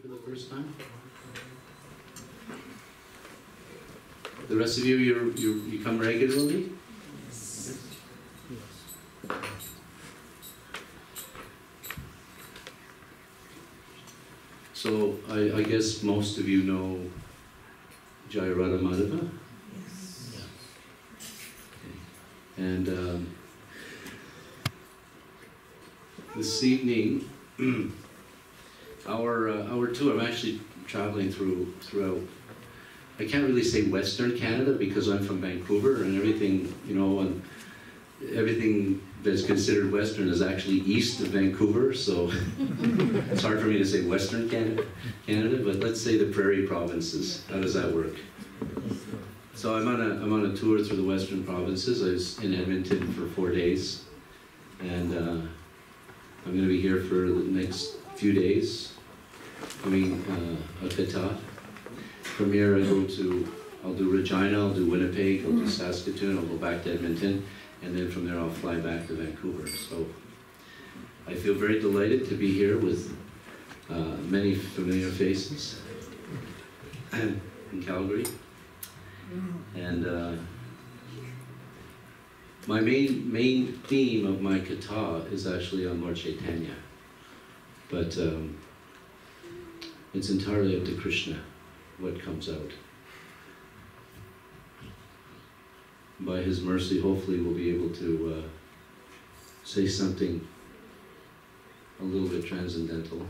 for the first time? The rest of you, you come regularly? Yes. So I guess most of you know Charitamrita. Yes. Okay. And this evening, our tour, I'm actually traveling throughout, I can't really say Western Canada because I'm from Vancouver, and everything, you know, and everything that's considered Western is actually east of Vancouver, so it's hard for me to say Western Canada, but let's say the Prairie provinces. How does that work? So I'm on a tour through the Western provinces. I was in Edmonton for 4 days, and I'm going to be here for the next few days, doing a kata. From here I'll do Regina, I'll do Winnipeg, I'll do Saskatoon, I'll go back to Edmonton, and then from there I'll fly back to Vancouver. So I feel very delighted to be here with many familiar faces in Calgary. And my main theme of my kata is actually on Lord Chaitanya, but it's entirely up to Krishna what comes out. By his mercy, hopefully we'll be able to say something a little bit transcendental.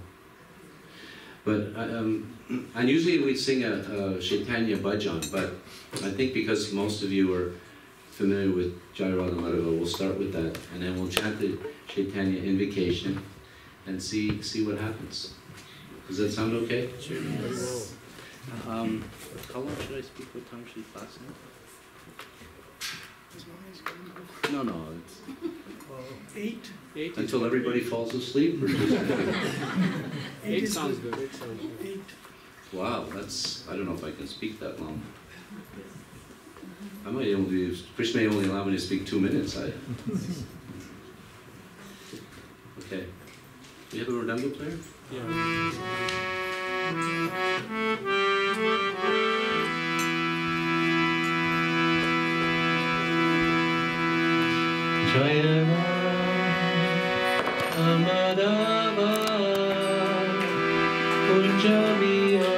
But and usually we'd sing a Chaitanya bhajan, but I think because most of you are familiar with Charitamrita, we'll start with that, and then we'll chant the Chaitanya invocation and see what happens. Does that sound okay? Sure. Yes. How long should I speak? What time should we class now? No, it's 8. Until everybody falls asleep, or just 8 sounds good. 8. Wow, I don't know if I can speak that long. I might only, Krishna may only allow me to speak 2 minutes. Okay. Do you have a Rodanga player? Yeah. Jaya Amadava Kunjabiya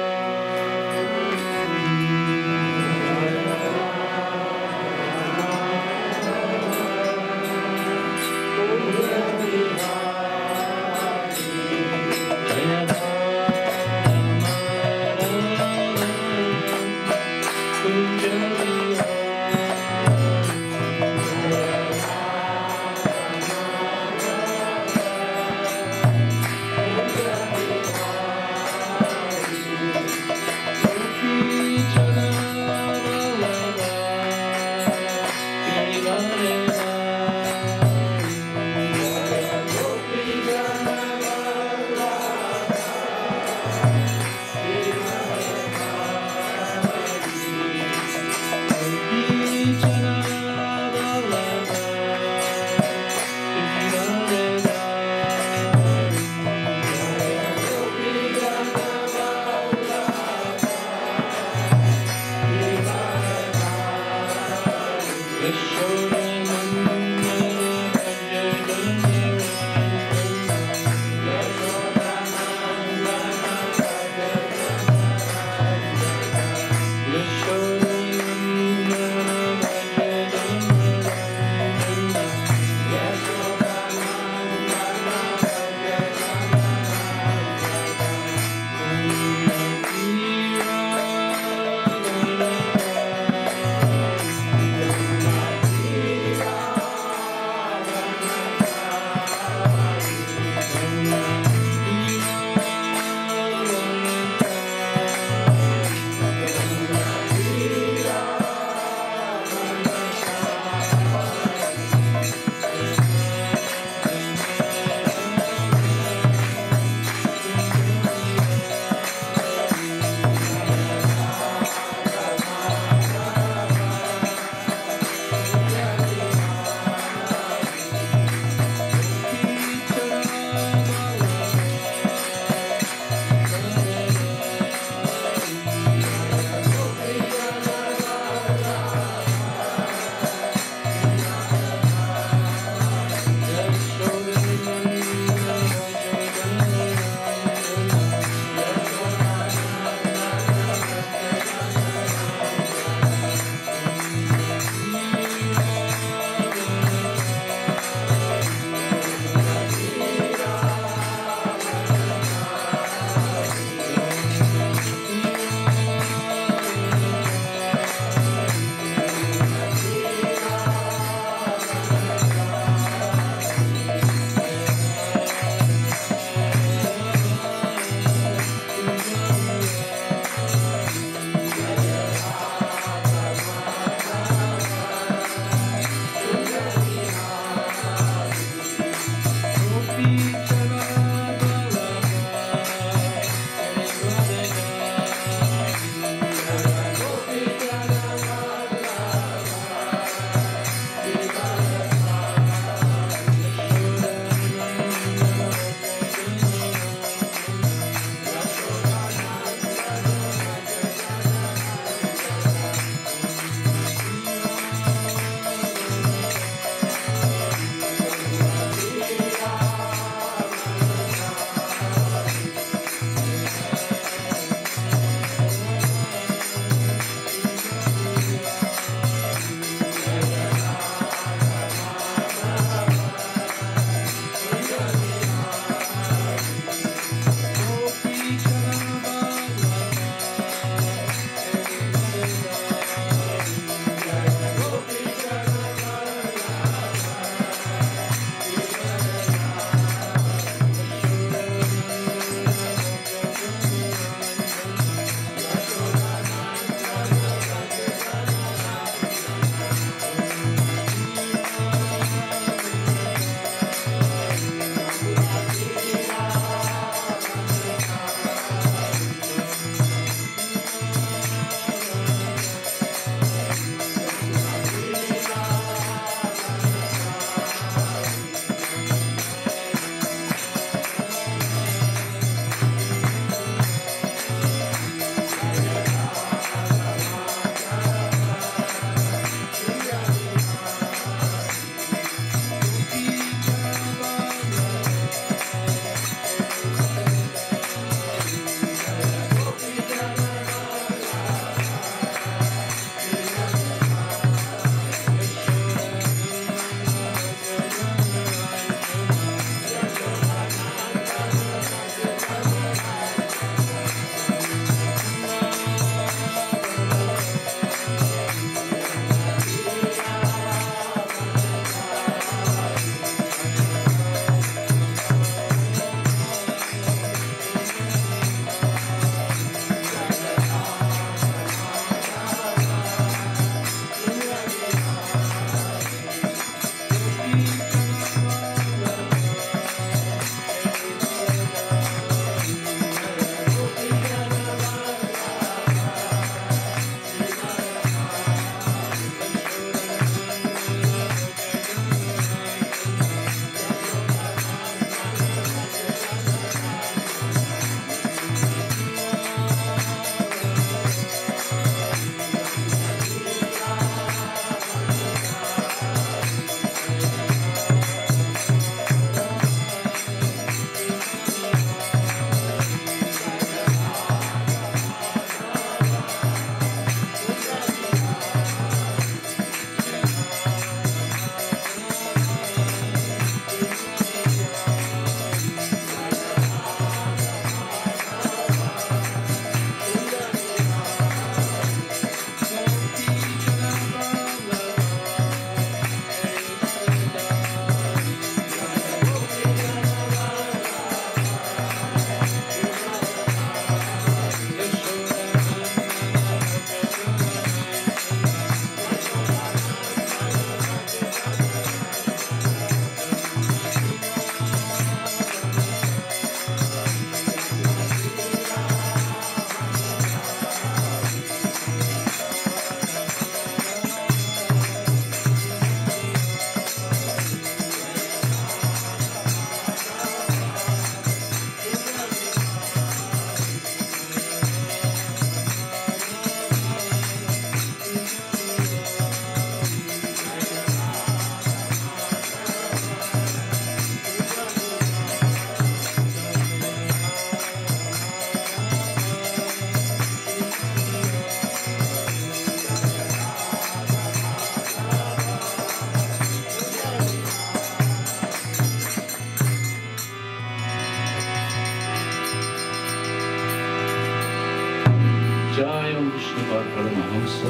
Jai Om Vishnu Paramahamsa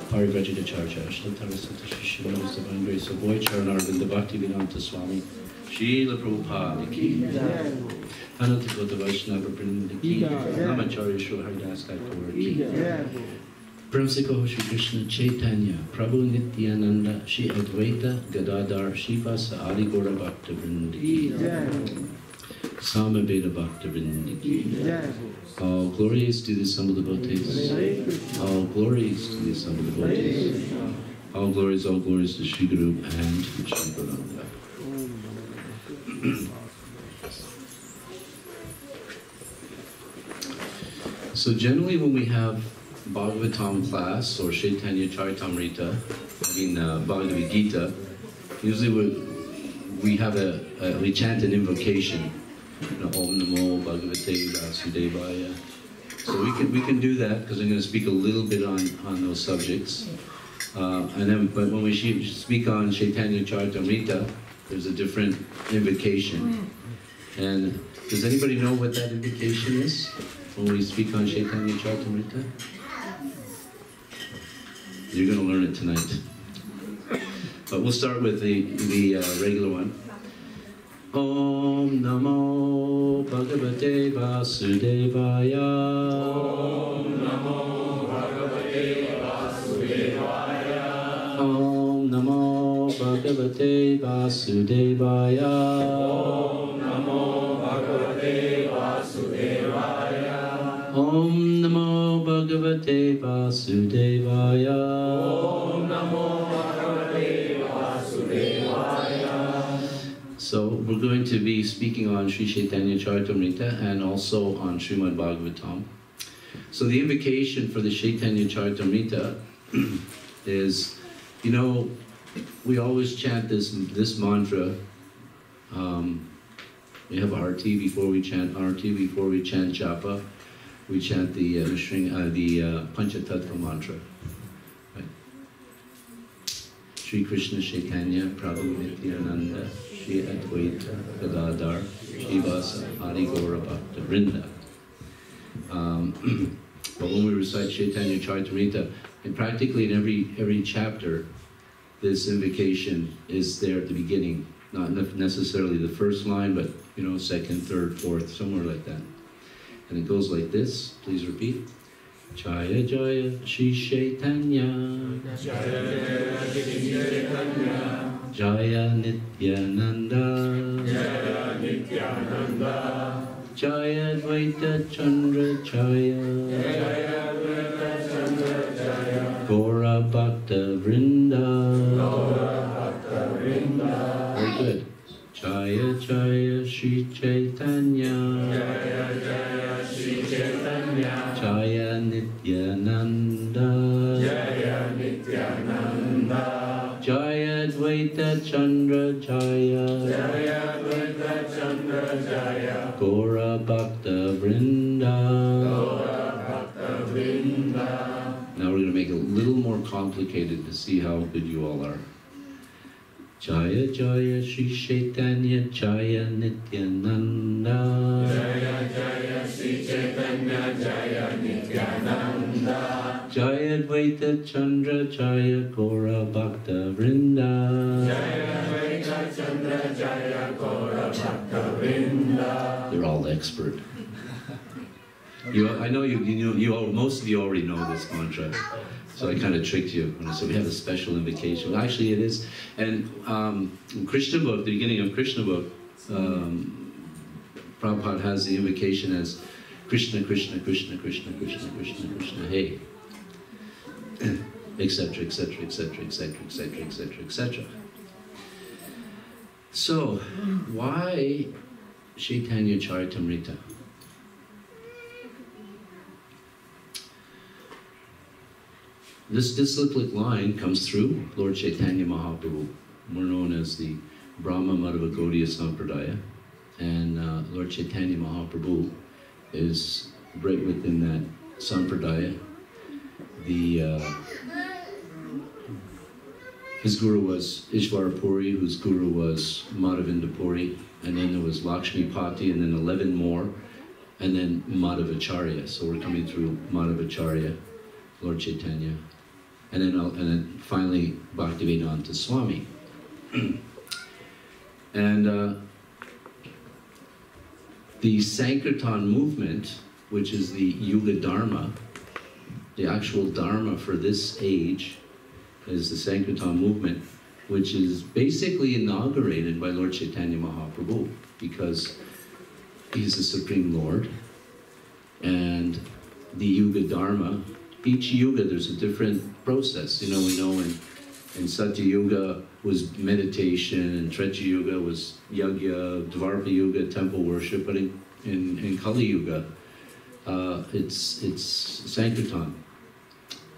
Parivrajitacharya Ashtatarasata Shishimos Divine Grace of Boy Charanarvinda Bhaktivedanta Swami Srila Prabhupada Ki Anatikota Vaishnava Vrinda Ki Namacharya Srila Haridas Thakur Ki Pramsiko Shri Krishna Chaitanya Prabhu Nityananda Shri Advaita Gadadhar Shivasa Adi Gaura Bhakta Vrinda Ki Samaveda Bhakta Vrinda Ki. All glories to the assembled devotees. All glories to the assembled devotees. All glories to Shri Guru and Shri Gauranga. So generally when we have Bhagavatam class or Chaitanya Charitamrita, Bhagavad Gita, usually we chant an invocation. Om Namo Bhagavate Vasudevaya. So we can do that because I'm going to speak a little bit on those subjects. But when we speak on Chaitanya Charitamrita, there's a different invocation. And does anybody know what that invocation is when we speak on Chaitanya Charitamrita? You're going to learn it tonight. But we'll start with the regular one. Om Namo Bhagavate Vasudevaya. Om Namo Bhagavate Vasudevaya. Om Namo Bhagavate Vasudevaya. Om Namo Bhagavate Vasudevaya. Om Namo Bhagavate Vasudevaya. Om Namo Bhagavate Vasudevaya. So we're going to be speaking on Sri Chaitanya Charitamrita and also on Srimad Bhagavatam. So the invocation for the Chaitanya Charitamrita is, we always chant this mantra. We have Arti before we chant Japa. We chant the Panchatattva mantra. Right? Shri Krishna Chaitanya Prabhu Nityananda Shri Advaita Gadadhar Shivasa Adi Gaura Bhakta Vrinda. But when we recite Chaitanya Charitamrita, and practically in every chapter, this invocation is there at the beginning. Not necessarily the first line, but second, third, fourth, somewhere like that. And it goes like this. Please repeat. Jaya Jaya Shri Chaitanya. Jaya Jaya Shri Chaitanya. Jaya Nityananda. Jaya Nityananda. Jaya Advaita Chandra Jaya. Jaya Advaita Chandra Jaya. Gaura Bhakta Vrinda. Gaura Bhakta Vrinda. Very good. Jaya Jaya Shri Chaitanya. Jaya Jaya Shri Chaitanya. Jaya Nityananda. Jaya Nityananda. Jaya Advaita Chandra Jaya. Jaya Advaita Chandra Jaya. Gaura Bhakta Vrinda. Gaura Bhakta Vrinda. Now we're going to make it a little more complicated to see how good you all are. Jaya Jaya Shri Chaitanya Jaya Nityananda. Jaya Jaya Shri Chaitanya Jaya Nityananda. Jaya Advaita Chandra Jaya Gaura Bhakta Vrinda. Jaya Advaita Chandra Jaya Gaura Bhakta Vrinda. They're all expert. I know most of you already know this mantra. So I kind of tricked you when I said we have a special invocation. Well, actually it is. And Krishna book, the beginning of Krishna book, Prabhupada has the invocation as Krishna, Krishna, Krishna, Krishna, Krishna, Krishna, Krishna, hey, etc., etc., etc., etc., etc., etc., etc. So, why Chaitanya Charitamrita? This disciplic line comes through Lord Chaitanya Mahaprabhu, more known as the Brahma Madhava Gaudiya Sampradaya. And Lord Chaitanya Mahaprabhu is right within that Sampradaya. His guru was Ishvara Puri, whose guru was Madhavinda Puri, and then there was Lakshmi Pati, and then 11 more. and then Madhavacharya. So we're coming through Madhavacharya, Lord Chaitanya, and then finally Bhaktivedanta Swami. And the Sankirtan movement, which is the Yuga Dharma, the actual Dharma for this age, is the Sankirtan movement, which is basically inaugurated by Lord Chaitanya Mahaprabhu, because he's the Supreme Lord. And the Yuga Dharma, each Yuga there's a different process. You know, we know in Satya Yuga was meditation, and Treta Yuga was yajna, Dvarpa Yuga, temple worship, but in Kali Yuga, it's Sankirtan.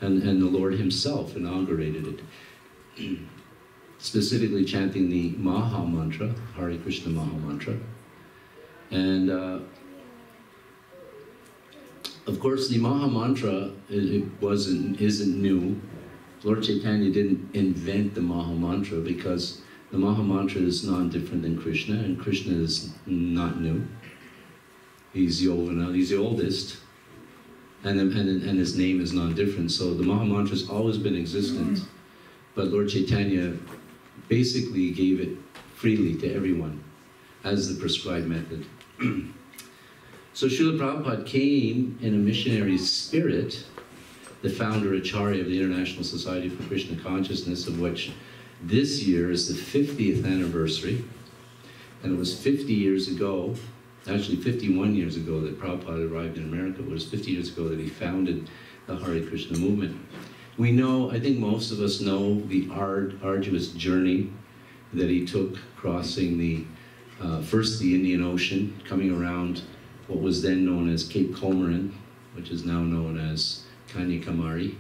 And the Lord himself inaugurated it, specifically chanting the Maha Mantra, Hare Krishna Maha Mantra. And of course, the Maha Mantra isn't new. Lord Chaitanya didn't invent the Maha Mantra, because the Maha Mantra is non-different than Krishna, and Krishna is not new. He's Yovana, he's the oldest, and his name is non-different. So the Maha Mantra has always been existent, but Lord Chaitanya basically gave it freely to everyone as the prescribed method. So Srila Prabhupada came in a missionary spirit, the founder Acharya of the International Society for Krishna Consciousness, of which this year is the 50th anniversary. And it was 50 years ago, actually 51 years ago, that Prabhupada arrived in America. It was 50 years ago that he founded the Hare Krishna movement. We know, I think most of us know, the arduous journey that he took, crossing first the Indian Ocean, coming around what was then known as Cape Comorin, which is now known as Kanyakumari,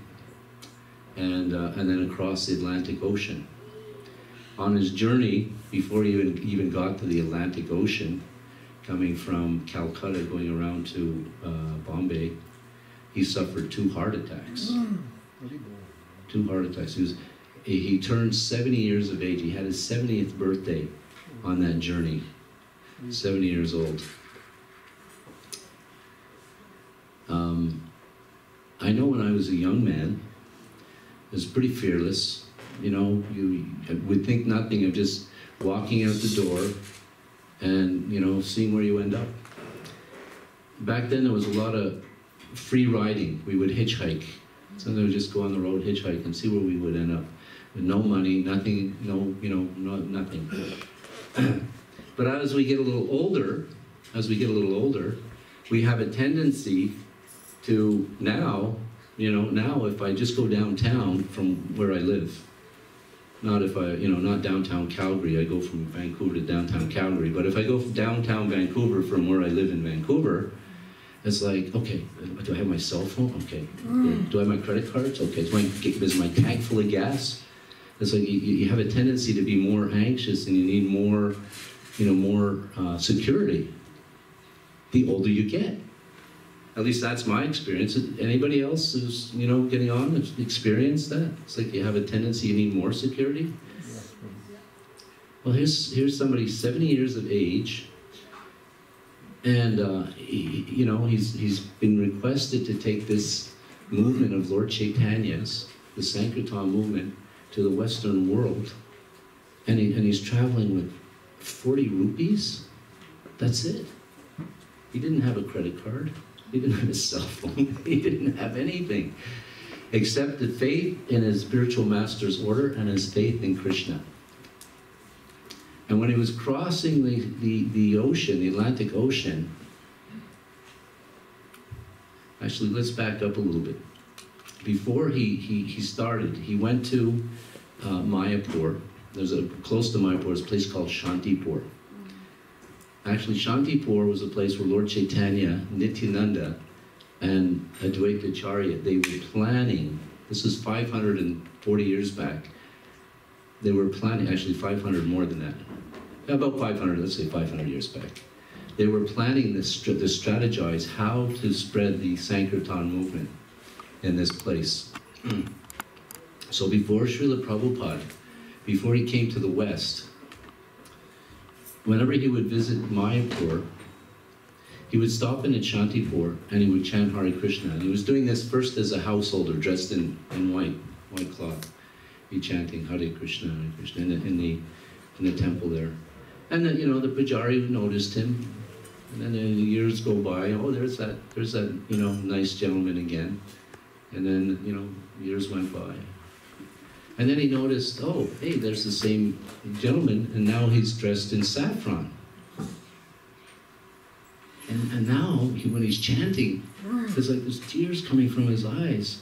and then across the Atlantic Ocean. On his journey, before he even got to the Atlantic Ocean, coming from Calcutta, going around to Bombay, he suffered 2 heart attacks. 2 heart attacks. He turned 70 years of age. He had his 70th birthday on that journey. 70 years old. I know when I was a young man, I was pretty fearless. You know, you would think nothing of just walking out the door and, you know, seeing where you end up. Back then there was a lot of free riding. We would hitchhike. Sometimes we would just go on the road, hitchhike, and see where we would end up. With no money, nothing, nothing. But as we get a little older, we have a tendency to now if I just go downtown from where I live, not downtown Calgary, I go from Vancouver to downtown Calgary, but if I go from downtown Vancouver from where I live in Vancouver, it's like, okay, do I have my cell phone? Okay. Do I have my credit cards? Okay. Is my tank full of gas? It's like you have a tendency to be more anxious, and you need more, more security the older you get. At least that's my experience. Anybody else who's, getting on has experienced that? It's like you have a tendency, you need more security. Well, here's somebody 70 years of age, and he's been requested to take this movement of Lord Chaitanya's, the Sankirtan movement, to the Western world, and he's traveling with 40 rupees. That's it. He didn't have a credit card. He didn't have a cell phone. He didn't have anything except the faith in his spiritual master's order and his faith in Krishna. And when he was crossing the ocean, the Atlantic Ocean, actually, let's back up a little bit. Before he started, he went to Mayapur. Close to Mayapur is a place called Shantipur. Actually, Shantipur was a place where Lord Chaitanya, Nityananda, and Advaita Acharya, they were planning, this was 540 years back, they were planning, actually 500 more than that, about 500, let's say 500 years back. They were planning to strategize how to spread the Sankirtan movement in this place. So before Srila Prabhupada, before he came to the West, whenever he would visit Mayapur, he would stop in at Shantipur and he would chant Hare Krishna. And he was doing this first as a householder dressed in white cloth. He'd be chanting Hare Krishna in the temple there. And then, the pujari noticed him. And then the years go by. Oh, there's that nice gentleman again. And then, years went by. And then he noticed, oh, hey, there's the same gentleman, and now he's dressed in saffron. And now, when he's chanting, there's tears coming from his eyes.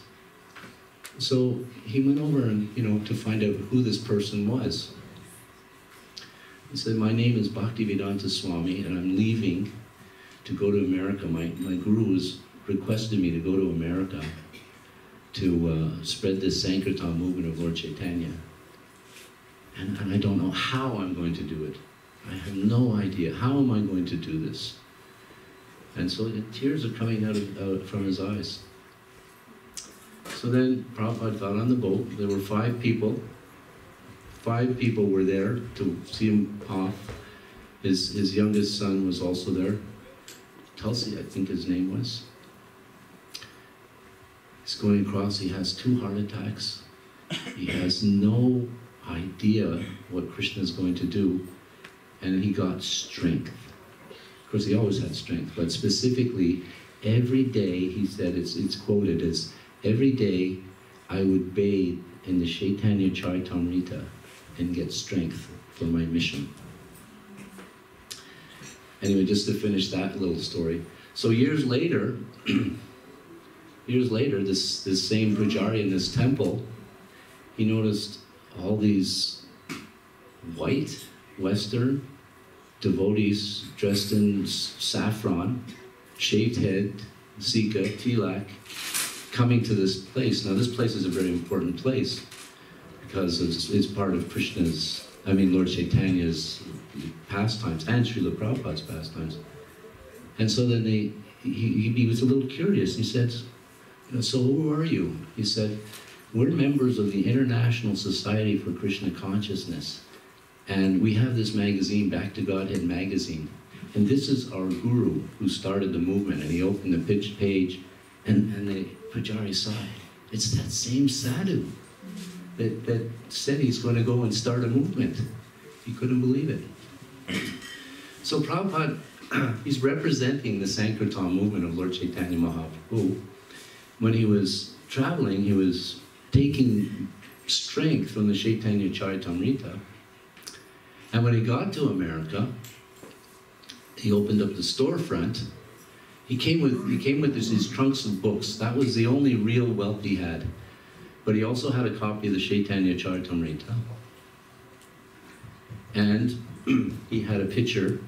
So he went over and, to find out who this person was. He said, my name is Bhaktivedanta Swami, and I'm leaving to go to America. My guru has requested me to go to America to spread this Sankirtan movement of Lord Chaitanya. And I don't know how I'm going to do it. I have no idea. How am I going to do this? And so the tears are coming out from his eyes. So then Prabhupada got on the boat. There were 5 people. 5 people were there to see him off. His youngest son was also there. Tulsi, I think his name was. He's going across, he has 2 heart attacks. He has no idea what Krishna is going to do. And he got strength. Of course, he always had strength, but specifically, every day, he said, it's quoted as, every day I would bathe in the Chaitanya Charitamrita and get strength for my mission. Anyway, just to finish that little story. So years later, this same pujari in this temple, he noticed all these white Western devotees dressed in saffron, shaved head, sika, tilak, coming to this place. Now this place is a very important place because it's part of Lord Chaitanya's pastimes and Srila Prabhupada's pastimes. And so then he was a little curious. He said, so who are you? He said, we're members of the International Society for Krishna Consciousness. And we have this magazine, Back to Godhead magazine. And this is our guru who started the movement. And he opened the page, and the pujari saw it. It's that same sadhu that said he's going to go and start a movement. He couldn't believe it. So Prabhupada, he's representing the Sankirtan movement of Lord Chaitanya Mahaprabhu. When he was traveling, he was taking strength from the Chaitanya Charitamrita. And when he got to America, he opened up the storefront. He came with these trunks of books. That was the only real wealth he had. But he also had a copy of the Chaitanya Charitamrita. And he had a picture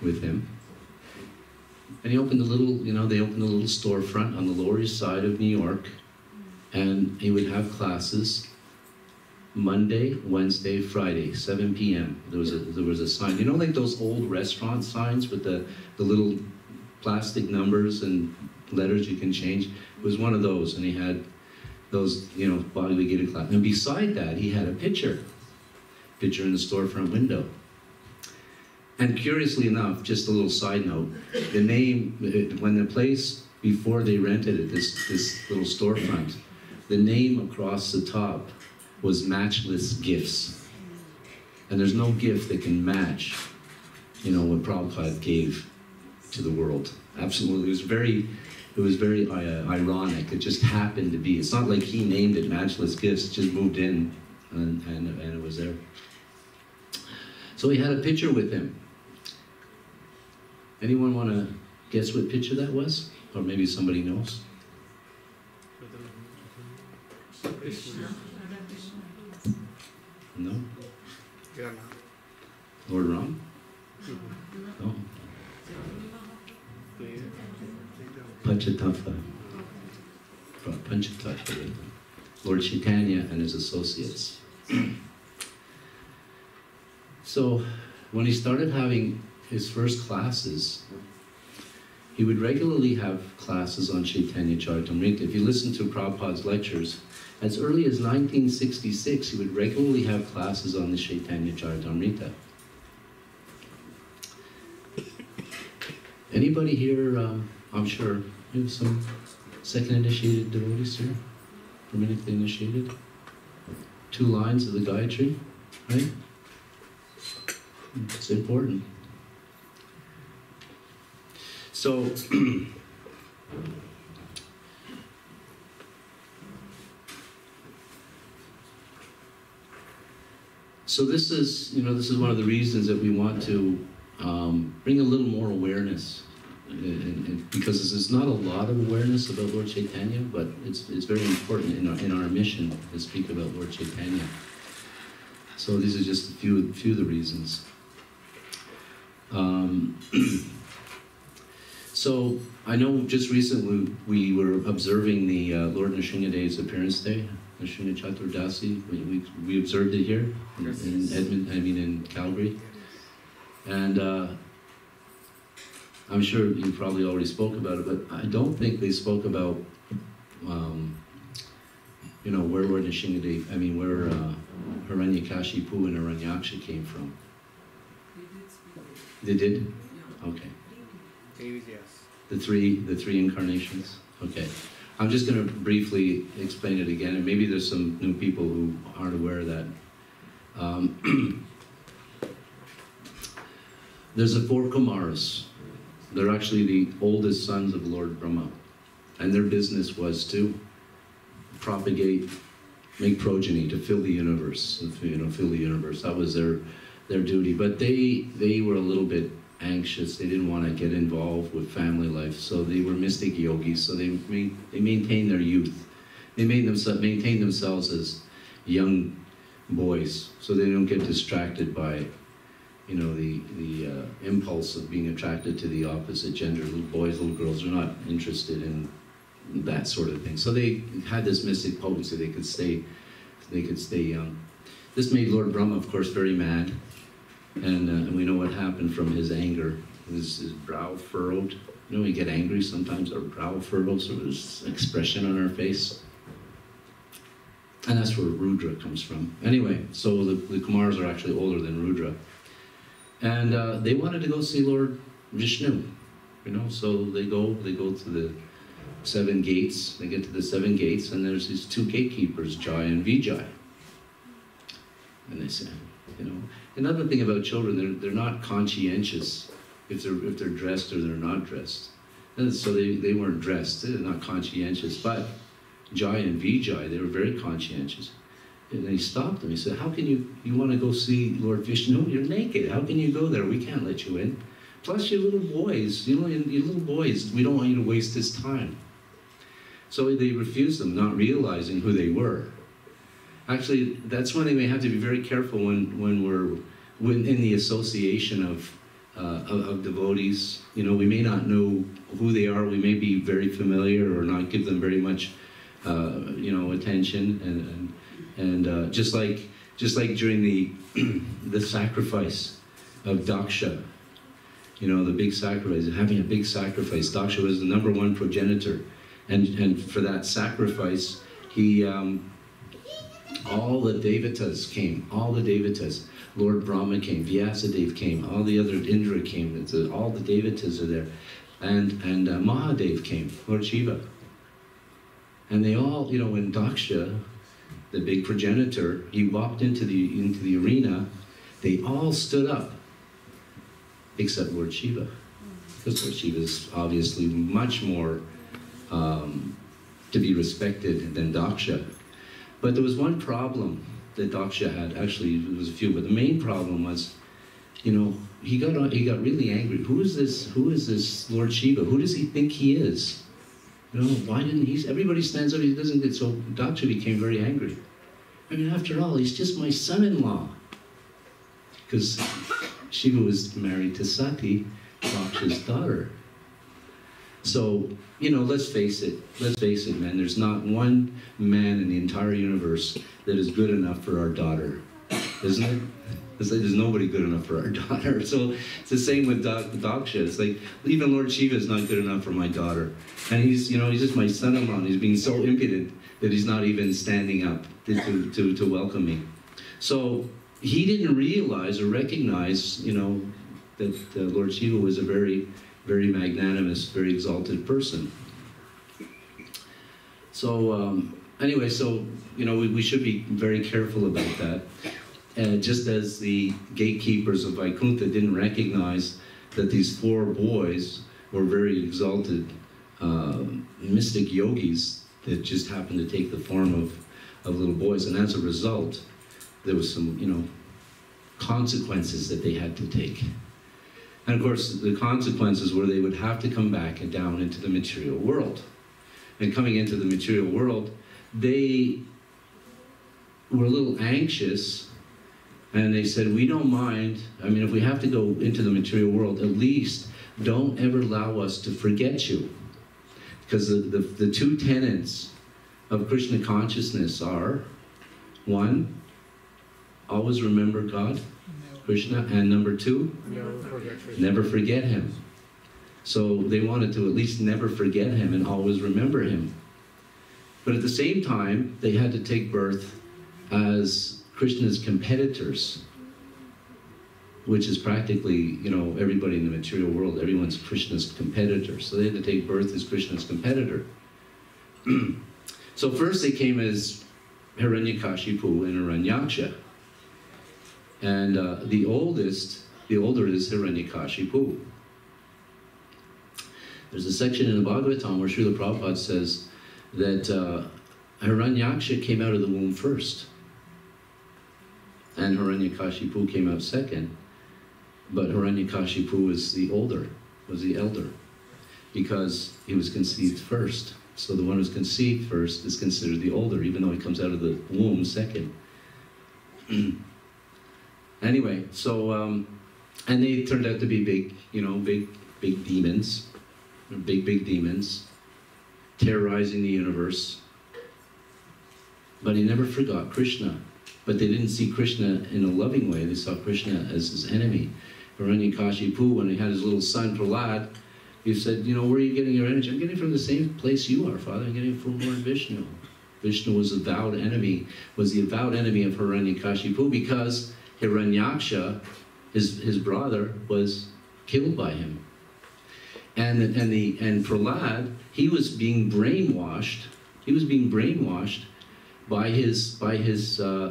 with him. And he opened a little, they opened a little storefront on the Lower East Side of New York. And he would have classes Monday, Wednesday, Friday, 7 p.m. There was a sign. Like those old restaurant signs with the little plastic numbers and letters you can change? It was one of those, and he had those, Bhagavad Gita class. And beside that, he had a picture in the storefront window. And curiously enough, just a little side note, the name, when the place, before they rented it, this little storefront, the name across the top was Matchless Gifts. And there's no gift that can match, what Prabhupada gave to the world. Absolutely, it was very ironic. It just happened to be. It's not like he named it Matchless Gifts, it just moved in and it was there. So he had a picture with him. Anyone want to guess what picture that was? Or maybe somebody knows? No? Lord Ram? No. Panchatattva. Panchatattva. Lord Chaitanya and his associates. So, when he started having his first classes, he would regularly have classes on Chaitanya Charitamrita. If you listen to Prabhupada's lectures, as early as 1966, he would regularly have classes on the Chaitanya Charitamrita. Anybody here, I'm sure, you have some second initiated devotees here? Permanently initiated? 2 lines of the Gayatri, right? It's important. So, so this is, this is one of the reasons that we want to bring a little more awareness, and because there's not a lot of awareness about Lord Chaitanya, but it's very important in our mission to speak about Lord Chaitanya. So these are just a few of the reasons. So I know just recently we were observing the Lord Nrsingadeva's appearance day, Nrsinga Chaturdasi. We observed it here in Calgary, and I'm sure you probably already spoke about it, but I don't think they spoke about where Lord Nrsingadeva, where Hiranyakashipu and Hiranyaksha came from. They did? Okay. Yes. The three incarnations? Okay. I'm just going to briefly explain it again, and maybe there's some new people who aren't aware of that. There's the 4 Kumaras. They're actually the oldest sons of Lord Brahma, and their business was to propagate, make progeny, to fill the universe, fill the universe. That was their duty. But they were a little bit anxious. They didn't want to get involved with family life, so they were mystic yogis. So they maintained their youth. They maintained themselves as young boys, so they don't get distracted by, the impulse of being attracted to the opposite gender. Little boys, little girls are not interested in that sort of thing. So they had this mystic potency. They could stay young. This made Lord Brahma, of course, very mad. And we know what happened from his anger. His brow furrowed. We get angry sometimes, our brow furrows, so there's expression on our face. And that's where Rudra comes from. Anyway, so the Kumars are actually older than Rudra. And they wanted to go see Lord Vishnu, so they go to the 7 gates. They get to the 7 gates, and there's these 2 gatekeepers, Jai and Vijay. And they say, another thing about children, they're not conscientious if they're dressed or they're not dressed. And so they weren't dressed, they're not conscientious. But Jai and Vijay, they were very conscientious. And then he stopped them. He said, how can you want to go see Lord Vishnu? You're naked. How can you go there? We can't let you in. Plus you're little boys, you little boys, we don't want you to waste this time. So they refused them, not realizing who they were. Actually, that's one thing we have to be very careful when we're in the association of devotees. We may not know who they are. We may be very familiar or not give them very much, attention. And just like during the sacrifice of Daksha, the big sacrifice, having a big sacrifice. Daksha was the #1 progenitor, and for that sacrifice, he. All the devatas came, all the devatas. Lord Brahma came, Vyasadeva came, all the other Indra came, all the devatas are there. And Mahadev came, Lord Shiva. And they all, when Daksha, the big progenitor, he walked into the arena, they all stood up, except Lord Shiva. Because Lord Shiva is obviously much more to be respected than Daksha. But there was one problem that Daksha had. Actually, there was a few, but the main problem was, he got really angry. Who is this Lord Shiva? Who does he think he is? Why didn't he? Everybody stands up. He doesn't. So Daksha became very angry. After all, he's just my son-in-law. Because Shiva was married to Sati, Daksha's daughter. So, let's face it, man. There's not one man in the entire universe that is good enough for our daughter, isn't it? It's like there's nobody good enough for our daughter. So it's the same with Daksha. It's like, even Lord Shiva is not good enough for my daughter. And he's just my son-in-law. He's being so impudent that he's not even standing up to welcome me. So he didn't realize or recognize, that Lord Shiva was a very very magnanimous, very exalted person. So anyway, so we should be very careful about that. Just as the gatekeepers of Vaikuntha didn't recognize that these 4 boys were very exalted mystic yogis that just happened to take the form of little boys, and as a result, there was some, consequences that they had to take. And of course, the consequences were they would have to come back and down into the material world. And coming into the material world, they were a little anxious, and they said, we don't mind, if we have to go into the material world, at least don't ever allow us to forget you. Because the 2 tenets of Krishna consciousness are, 1, always remember God, Krishna, and number 2, never forget him. So they wanted to at least never forget him and always remember him. But at the same time, they had to take birth as Krishna's competitors, which is practically, everybody in the material world, everyone's Krishna's competitor. So they had to take birth as Krishna's competitor. So first they came as Hiranyakashipu and Hiranyaksha. And the older is Hiranyakashipu. There's a section in the Bhagavatam where Srila Prabhupada says that Hiranyaksha came out of the womb first, and Hiranyakashipu came out second, but Hiranyakashipu was the elder, because he was conceived first. So the one who's conceived first is considered the older, even though he comes out of the womb second. Anyway, so, and they turned out to be big demons, big demons, terrorizing the universe. But he never forgot Krishna. But they didn't see Krishna in a loving way. They saw Krishna as his enemy. Hiranyakashipu, when he had his little son Prahlad, he said, where are you getting your energy? I'm getting it from the same place you are, Father. I'm getting it from Lord Vishnu. Vishnu was the avowed enemy of Hiranyakashipu, because Hiranyaksha, his brother, was killed by him. And Prahlad, he was being brainwashed. He was being brainwashed by his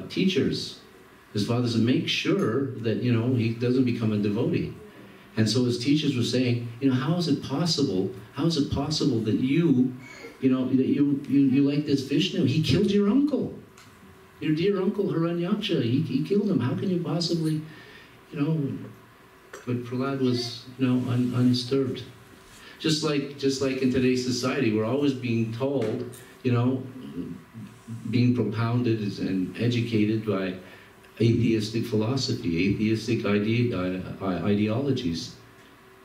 teachers. His father said, make sure that he doesn't become a devotee. And so his teachers were saying, how is it possible? How is it possible that you like this Vishnu? He killed your uncle, your dear uncle Hiranyaksha. He killed him. How can you possibly, But Prahlad was, undisturbed. Just like in today's society, we're always being told, being propounded and educated by atheistic philosophy, atheistic ideologies.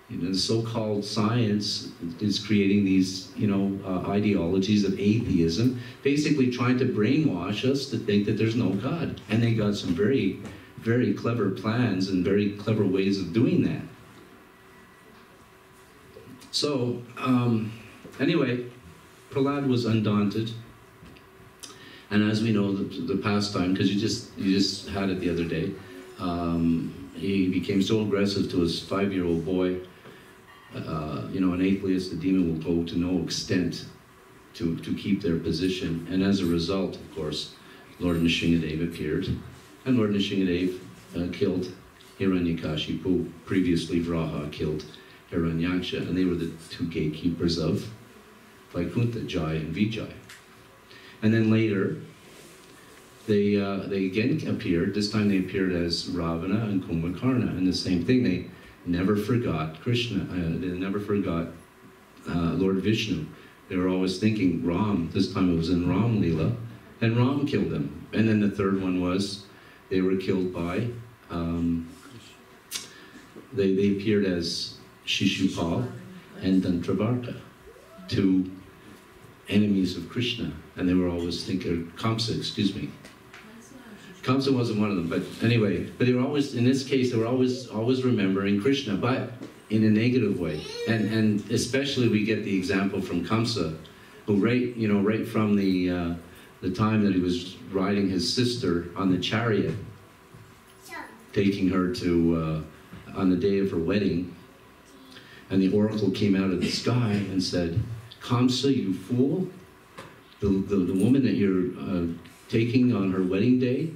The so-called science is creating these, ideologies of atheism, basically trying to brainwash us to think that there's no God. And they got some very, very clever plans and very clever ways of doing that. So, anyway, Prahlad was undaunted. And as we know, the pastime, because you just had it the other day, he became so aggressive to his 5-year-old boy. An atheist, the demon will go to no extent to keep their position. And as a result, of course, Lord Nrsingadev appeared. And Lord Nrsingadev killed Hiranyakashipu. Previously, Vraha killed Hiranyaksha. And they were the 2 gatekeepers of Vaikuntha, Jai and Vijay. And then later, they again appeared. This time they appeared as Ravana and Kumbhakarna. And the same thing, they never forgot Krishna. They never forgot Lord Vishnu. They were always thinking Ram. This time it was in Ram Leela. And Ram killed them. And then the third one was, they were killed by, they appeared as Shishupal and Dantravarta, 2 enemies of Krishna. And they were always thinking, Kamsa, excuse me. Kamsa wasn't one of them, but anyway, but they were always, in this case, they were always remembering Krishna, but in a negative way. And especially we get the example from Kamsa, who right from the time that he was riding his sister on the chariot, taking her to, on the day of her wedding, And the oracle came out of the sky and said, Kamsa, you fool, the woman that you're taking on her wedding day,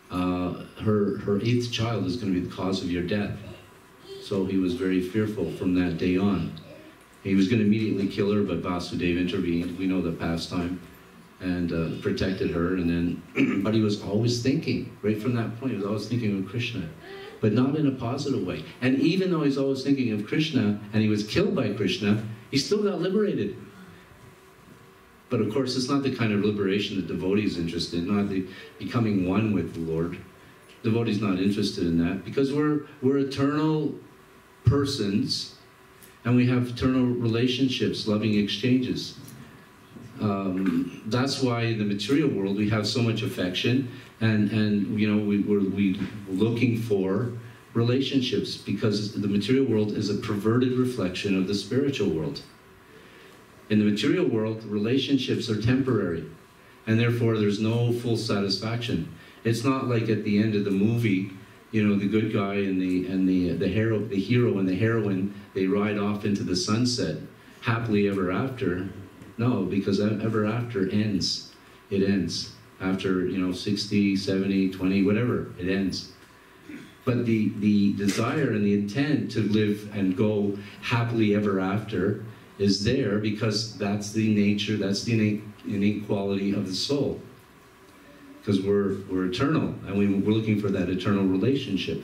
her 8th child is going to be the cause of your death. So he was very fearful from that day on. He was going to immediately kill her, but Vasudeva intervened. We know the pastime, and protected her. And then, but he was always thinking, right from that point, he was always thinking of Krishna, but not in a positive way. And even though he's always thinking of Krishna, and he was killed by Krishna, he still got liberated. But of course, it's not the kind of liberation that devotees are interested in, not the becoming one with the Lord. Devotees not interested in that, because we're eternal persons, and we have eternal relationships, loving exchanges. That's why in the material world we have so much affection, and you know, we're looking for relationships, because the material world is a perverted reflection of the spiritual world. In the material world, relationships are temporary, and therefore there's no full satisfaction. It's not like at the end of the movie, you know, the good guy and the hero and the heroine, they ride off into the sunset, happily ever after. No, because ever after ends. It ends after, you know, 60, 70, 20, whatever, it ends. But the desire and the intent to live and go happily ever after is there, because that's the nature, that's the innate quality of the soul. Because we're eternal, and we're looking for that eternal relationship.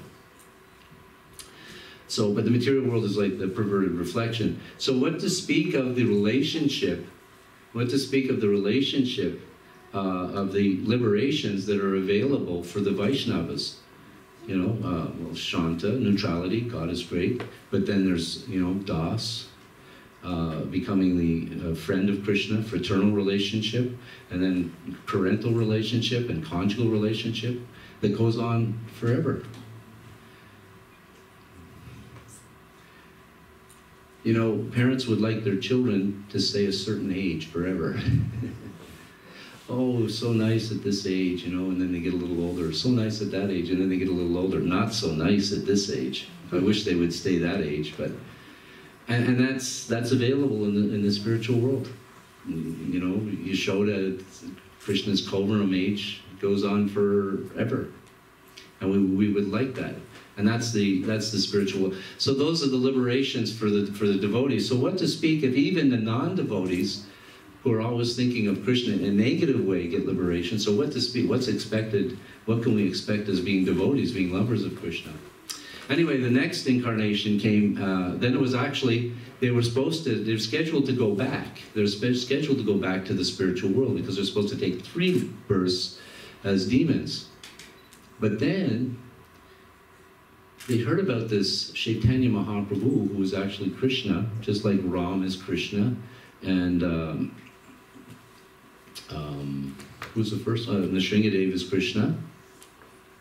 So, but the material world is like the perverted reflection. So what to speak of the relationship, of the liberations that are available for the Vaishnavas? You know, well, Shanta, neutrality, God is great, but then there's, you know, Das, becoming the friend of Krishna, fraternal relationship, and then parental relationship and conjugal relationship that goes on forever. You know, parents would like their children to stay a certain age forever. Oh, so nice at this age, you know, and then they get a little older. So nice at that age, and then they get a little older. Not so nice at this age. I wish they would stay that age, but... And that's available in the spiritual world. You know, Yashoda, Krishna's Kovaram age goes on forever, and we would like that. And that's the spiritual world. So those are the liberations for the devotees. So what to speak if even the non-devotees, who are always thinking of Krishna in a negative way, get liberation? So what to speak? What's expected? What can we expect as being devotees, being lovers of Krishna? Anyway, the next incarnation came, then it was actually, they were scheduled to go back. They're scheduled to go back to the spiritual world, because they're supposed to take 3 births as demons. But then, they heard about this Chaitanya Mahaprabhu, who was actually Krishna, just like Ram is Krishna, and who's the first one? Nrsingadev is Krishna.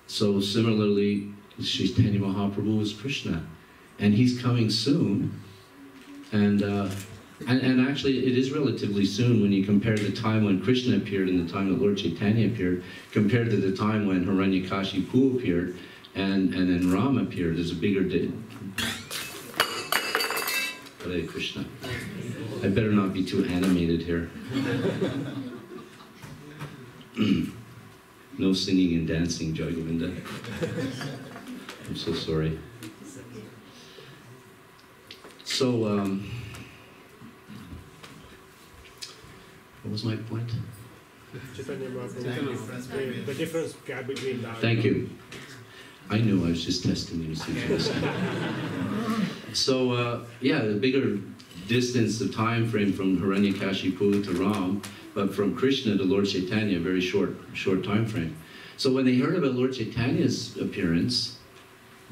So similarly, Chaitanya Mahaprabhu is Krishna, and he's coming soon, and actually it is relatively soon when you compare the time when Krishna appeared and the time that Lord Chaitanya appeared, compared to the time when Hiranyakashipu appeared, and then Ram appeared. There's a bigger day. Hare Krishna. I better not be too animated here. No singing and dancing, Jai Govinda. I'm so sorry. So, what was my point? The difference gap between that. Thank you. I knew, I was just testing you. So, yeah, the bigger distance, the time frame from Hiranyakashipu to Ram, but from Krishna to Lord Chaitanya, very short time frame. So when they heard about Lord Chaitanya's appearance,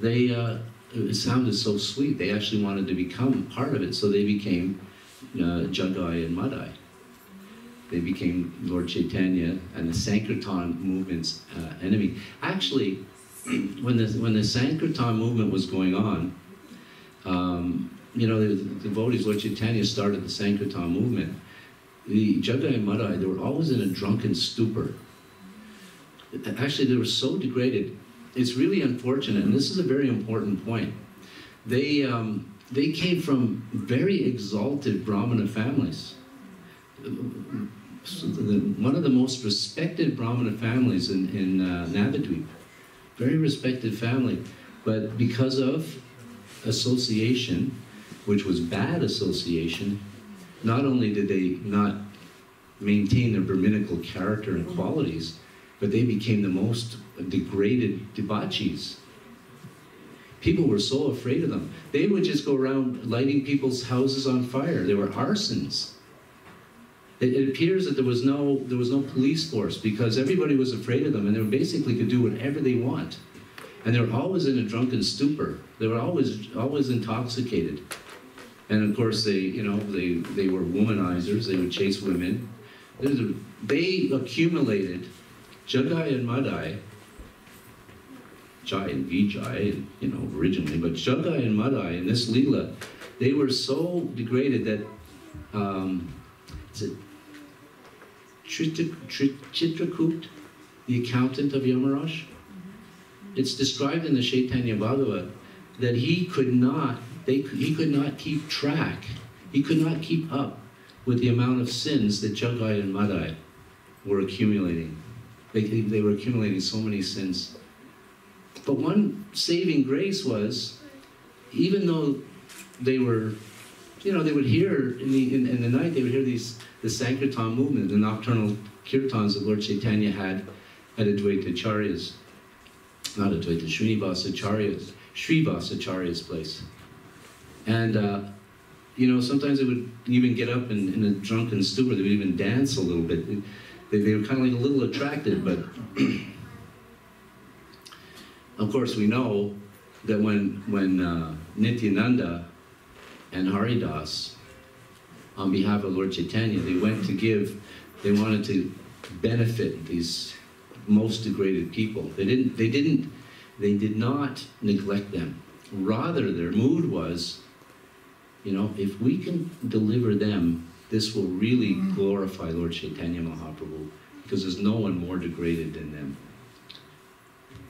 it sounded so sweet. They actually wanted to become part of it, so they became Jagai and Madai. They became Lord Chaitanya and the Sankirtan movement's enemy. Actually, when the Sankirtan movement was going on, you know, the devotees, Lord Chaitanya started the Sankirtan movement. The Jagai and Madai, they were always in a drunken stupor. Actually, they were so degraded. It's really unfortunate, and this is a very important point. They they came from very exalted Brahmana families. So one of the most respected Brahmana families in Navadvip. Very respected family. But because of association, which was bad association, not only did they not maintain their Brahminical character and qualities, but they became the most degraded debauchees. People were so afraid of them. They would just go around lighting people's houses on fire. They were arsons. It appears that there was no police force because everybody was afraid of them, and they basically could do whatever they want. And they were always in a drunken stupor. They were always intoxicated. And of course, they were womanizers. They would chase women. They accumulated Jagai and Madai, Jai and Vijay, originally, but Jagai and Madai in this Leela, they were so degraded that, is it Chitrakoot, the accountant of Yamaraj? It's described in the Chaitanya Bhagavat that he could not keep track, he could not keep up with the amount of sins that Jagai and Madai were accumulating. They were accumulating so many sins. But one saving grace was, even though they were, they would hear in the night, they would hear the Sankirtan movement, the nocturnal kirtans that Lord Chaitanya had at Advaitacharyas, not Advaita, Srivasacharya's place. And sometimes they would even get up in a drunken stupor. They would even dance a little bit. They were kind of like a little attracted, but of course we know that when Nityananda and Haridas, on behalf of Lord Chaitanya, they wanted to benefit these most degraded people. They did not neglect them. Rather, their mood was, if we can deliver them, this will really glorify Lord Chaitanya Mahaprabhu, because there's no one more degraded than them.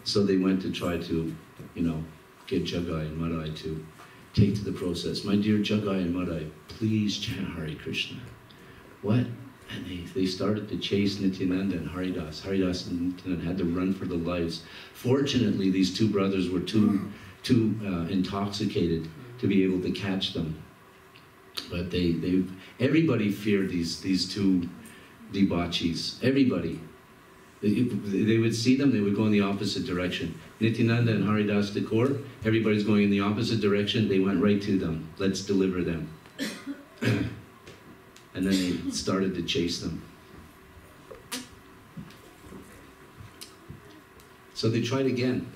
So they went to try to, get Jagai and Madai to take to the process. My dear Jagai and Madai, please chant Hare Krishna. What? And they started to chase Nityananda and Haridas. Haridas and Nityananda had to run for their lives. Fortunately, these two brothers were too intoxicated to be able to catch them. But everybody feared these two debauchees. Everybody. They would see them, they would go in the opposite direction. Nityananda and Haridas Thakur, everybody's going in the opposite direction, they went right to them. Let's deliver them. And then they started to chase them. So they tried again.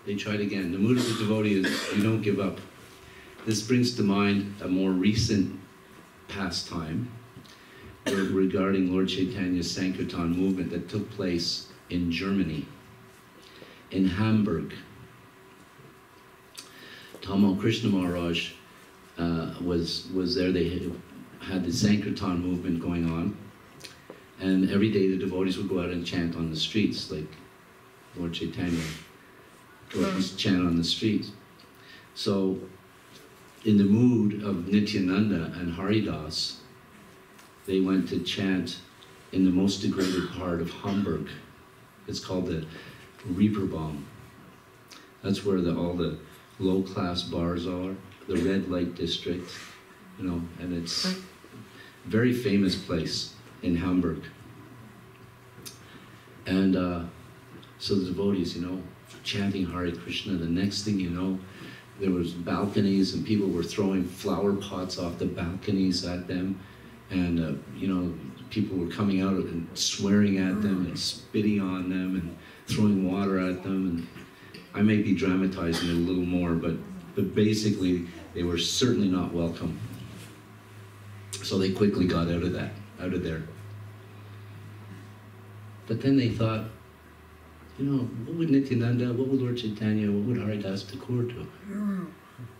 They tried again. The mood of the devotee is, you don't give up. This brings to mind a more recent pastime regarding Lord Chaitanya's Sankirtan movement that took place in Germany, in Hamburg. Tamal Krishna Maharaj was there. They had the Sankirtan movement going on, and every day the devotees would go out and chant on the streets, like Lord Chaitanya go out and chant on the streets. So, in the mood of Nityananda and Haridas, they went to chant in the most degraded part of Hamburg. It's called the Reeperbahn. That's where all the low-class bars are, the red light district, and it's a very famous place in Hamburg. And so the devotees, chanting Hare Krishna. The next thing you know, there was balconies and people were throwing flower pots off the balconies at them. And, people were coming out and swearing at them and spitting on them and throwing water at them. And I may be dramatizing it a little more, but basically they were certainly not welcome. So they quickly got out of there. But then they thought, what would Nityananda, what would Lord Chaitanya, what would Haridas Thakur do?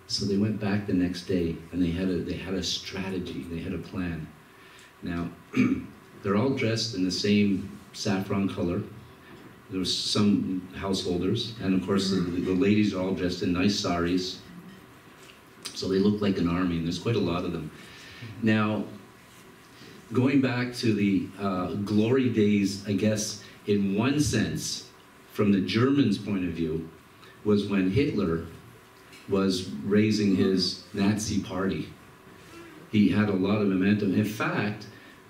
So they went back the next day, and they had a strategy, they had a plan. Now, they're all dressed in the same saffron color. There was some householders, and of course the ladies are all dressed in nice saris. So they look like an army, and there's quite a lot of them. Now, going back to the glory days, I guess, in one sense, from the Germans' point of view, was when Hitler was raising his Nazi party. He had a lot of momentum. In fact,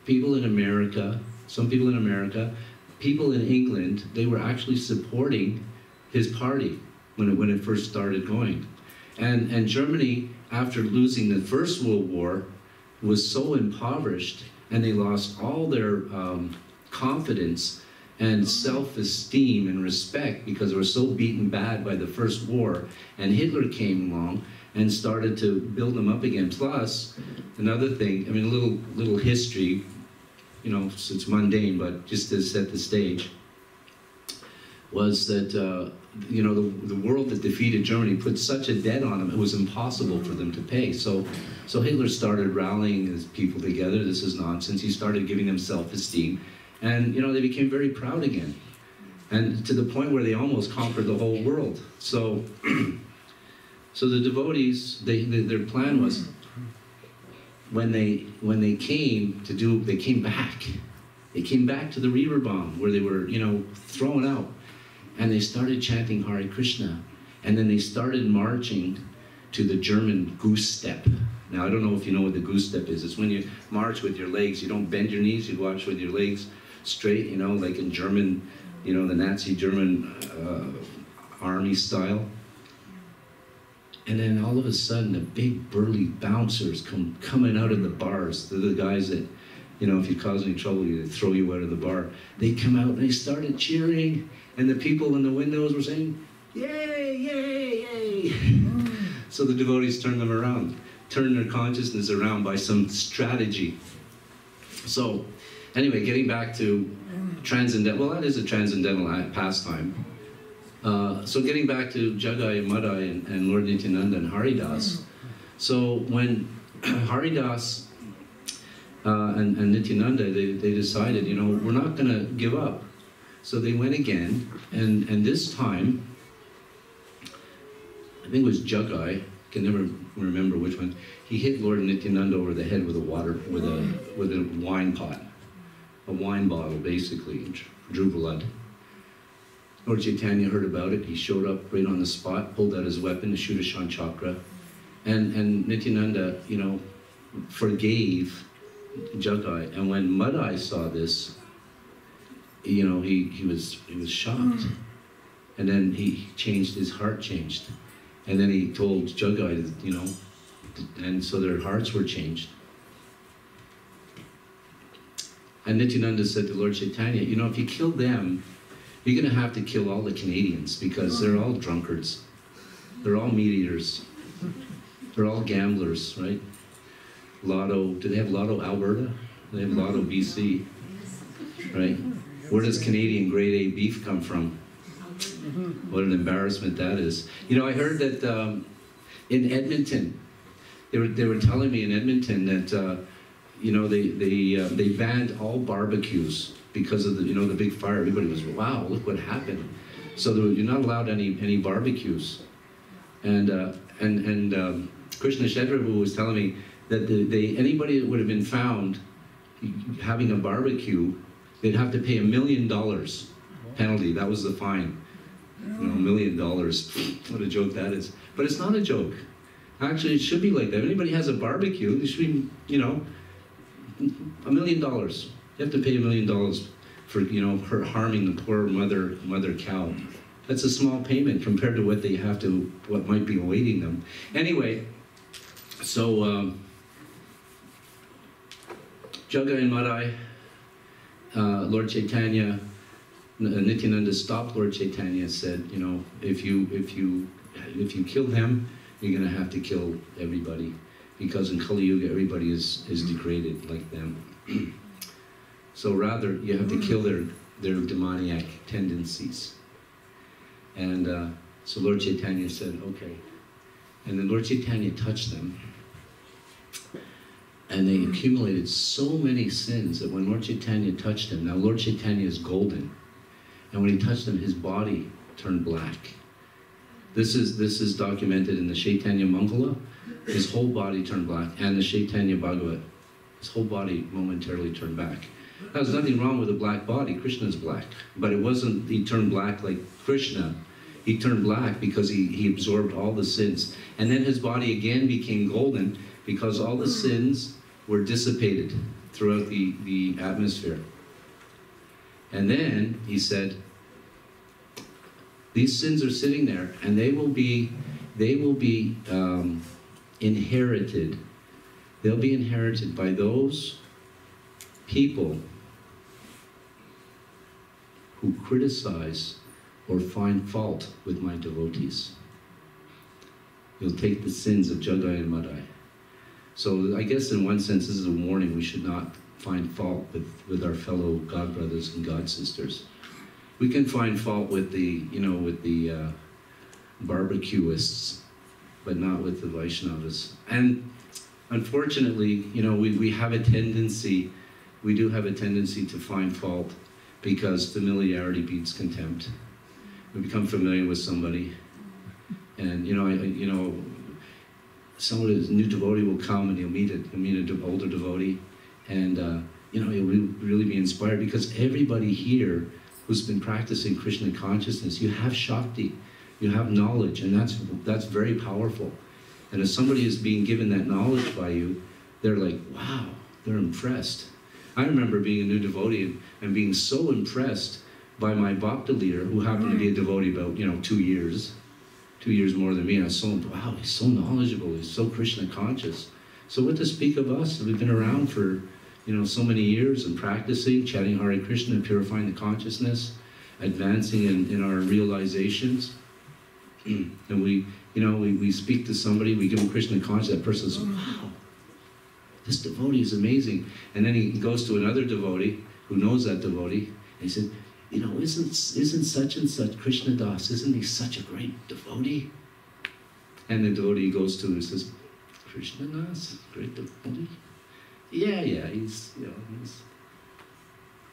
people in America, some people in America, people in England, they were actually supporting his party when it first started going. And Germany, after losing the First World War, was so impoverished, and they lost all their confidence and self-esteem and respect because they were so beaten bad by the First War. And Hitler came along and started to build them up again. Plus, another thing, I mean, a little history, you know, it's mundane, but just to set the stage, was that, you know, the world that defeated Germany put such a debt on them, it was impossible for them to pay. So Hitler started rallying his people together. This is nonsense. He started giving them self-esteem. And, you know, they became very proud again. And to the point where they almost conquered the whole world. So, so the devotees, their plan was, when they came to do, they came back. They came back to the river bomb where they were, you know, thrown out. And they started chanting Hare Krishna. And then they started marching to the German goose step. Now, I don't know if you know what the goose step is. It's when you march with your legs. You don't bend your knees. You march with your legs straight, you know, like in German, you know, the Nazi German army style. And then all of a sudden, the big burly bouncers coming out of the bars. They're the guys that, you know, if you cause any trouble, they throw you out of the bar. They come out and they started cheering. And the people in the windows were saying, yay, yay, yay. So the devotees turned them around, turned their consciousness around by some strategy. So anyway, getting back to transcendental, well, that is a transcendental pastime. So getting back to Jagai, Madai, and Lord Nityananda and Haridas. So when Haridas and Nityananda, they decided, you know, we're not going to give up. So they went again, and this time, I think it was Jagai, I can never remember which one, he hit Lord Nityananda over the head with a wine pot, a wine bottle, basically, drew blood. Lord Chaitanya heard about it. He showed up right on the spot, pulled out his weapon, the Shuddha Chakra, and Nityananda, you know, forgave Jagai. And when Madai saw this, you know, he was shocked. And then he changed, his heart changed. And then he told Jagai, you know, and so their hearts were changed. And Nityananda said to Lord Chaitanya, you know, if you kill them, you're going to have to kill all the Canadians because they're all drunkards. They're all meat eaters. They're all gamblers, right? Lotto, do they have Lotto Alberta? They have Lotto BC, right? Where does Canadian grade A beef come from? What an embarrassment that is. You know, I heard that in Edmonton, they were telling me in Edmonton that you know, they banned all barbecues because of the, you know, the big fire. Everybody was, wow, look what happened. So you're not allowed any barbecues. And Krishna Shedravu was telling me that anybody that would have been found having a barbecue, they'd have to pay $1 million penalty. That was the fine. You know, $1 million. What a joke that is. But it's not a joke. Actually, it should be like that. If anybody has a barbecue, they should be, you know, $1 million. You have to pay $1 million for, you know, her harming the poor mother cow. That's a small payment compared to what they have to, what might be awaiting them. Anyway, so Jagai and Madai, Lord Chaitanya, Nityananda stopped Lord Chaitanya, said, you know, if you kill them, you're going to have to kill everybody, because in Kali Yuga everybody is degraded like them. So rather, you have to kill their demoniac tendencies. And so Lord Chaitanya said, okay. And then Lord Chaitanya touched them. And they accumulated so many sins that when Lord Chaitanya touched him, now Lord Chaitanya is golden. And when he touched him, his body turned black. This is documented in the Chaitanya Mangala, his whole body turned black, and the Chaitanya Bhagavat, his whole body momentarily turned back. There's nothing wrong with a black body. Krishna's black. But it wasn't, he turned black like Krishna. He turned black because he absorbed all the sins. And then his body again became golden because all the sins were dissipated throughout the atmosphere. And then he said, these sins are sitting there, and they will be inherited. They'll be inherited by those people who criticize or find fault with my devotees. You'll take the sins of Jagai and Madai. So I guess in one sense this is a warning. We should not find fault with our fellow God brothers and God sisters. We can find fault with the, barbecuists, but not with the Vaishnavas. And unfortunately, we have a tendency, we do have a tendency to find fault because familiarity beats contempt. We become familiar with somebody, and someone, a new devotee will come and he'll meet an older devotee, and he'll really be inspired because everybody here who's been practicing Krishna consciousness, you have Shakti, you have knowledge, and that's very powerful. And if somebody is being given that knowledge by you, they're like, wow, they're impressed. I remember being a new devotee and being so impressed by my bhakta leader, who happened to be a devotee about 2 years more than me. And I was so, wow, he's so knowledgeable, he's so Krishna conscious. So what to speak of us? We've been around for so many years and practicing, chanting Hare Krishna, purifying the consciousness, advancing in our realizations. And we speak to somebody, we give them Krishna consciousness, that person says, wow, this devotee is amazing. And then he goes to another devotee who knows that devotee, and he said, isn't such and such Krishna Das, isn't he such a great devotee? And the devotee goes to and says, Krishna Das, great devotee? Yeah, he's.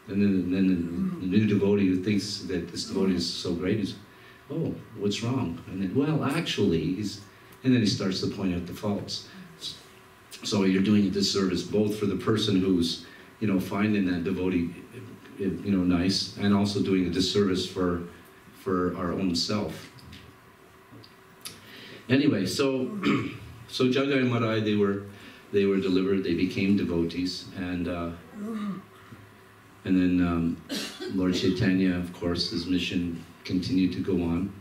And then the new devotee who thinks that this devotee is so great is, oh, what's wrong? And then, well, actually, and then he starts to point out the faults. So you're doing a disservice both for the person who's, finding that devotee, nice, and also doing a disservice for our own self. Anyway, so Jagai and Madai, they were delivered. They became devotees, and then Lord Chaitanya, of course, his mission continued to go on.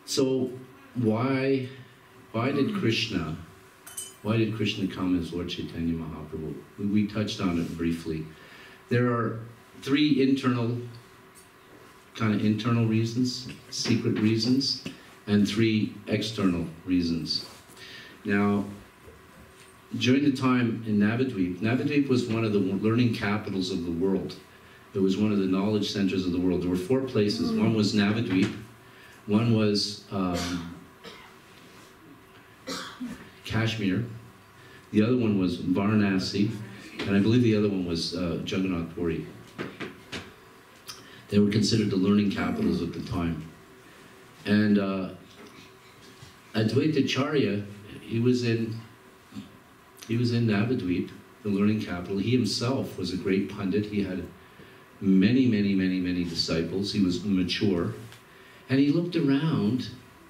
So why did Krishna come as Lord Chaitanya Mahaprabhu? We touched on it briefly. There are three internal reasons, secret reasons, and three external reasons. Now, during the time in Navadvip was one of the learning capitals of the world. It was one of the knowledge centers of the world. There were 4 places. One was Navadvip, one was Kashmir, the other one was Varanasi, and I believe the other one was Jagannath Puri. They were considered the learning capitals at the time. And Advaita Acharya, he was in Navadvip, the learning capital. He himself was a great pundit. He had many disciples. He was mature. And he looked around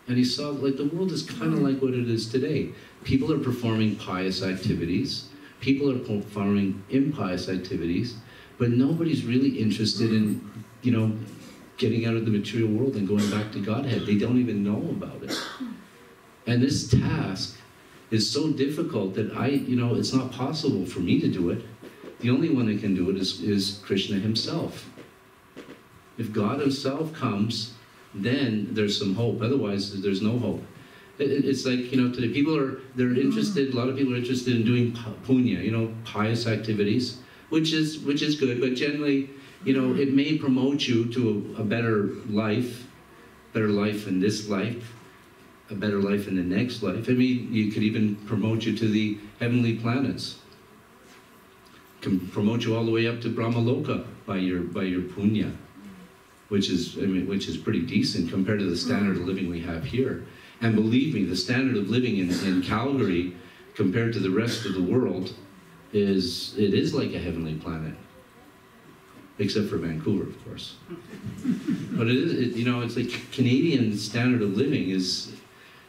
and he saw like the world is kind of like what it is today. People are performing pious activities. People are performing impious activities, but nobody's really interested in, getting out of the material world and going back to Godhead. They don't even know about it. And this task is so difficult that it's not possible for me to do it. The only one that can do it is Krishna himself. If God himself comes, then there's some hope. Otherwise, there's no hope. It's like, today they're interested, a lot of people are interested in doing punya, pious activities, which is good, but generally, it may promote you to a better life in this life, a better life in the next life. I mean, you could even promote you to the heavenly planets. Can promote you all the way up to Brahmaloka by your punya, which is pretty decent compared to the standard of living we have here. And believe me, the standard of living in Calgary compared to the rest of the world is like a heavenly planet. Except for Vancouver, of course. But you know, it's like Canadian standard of living is,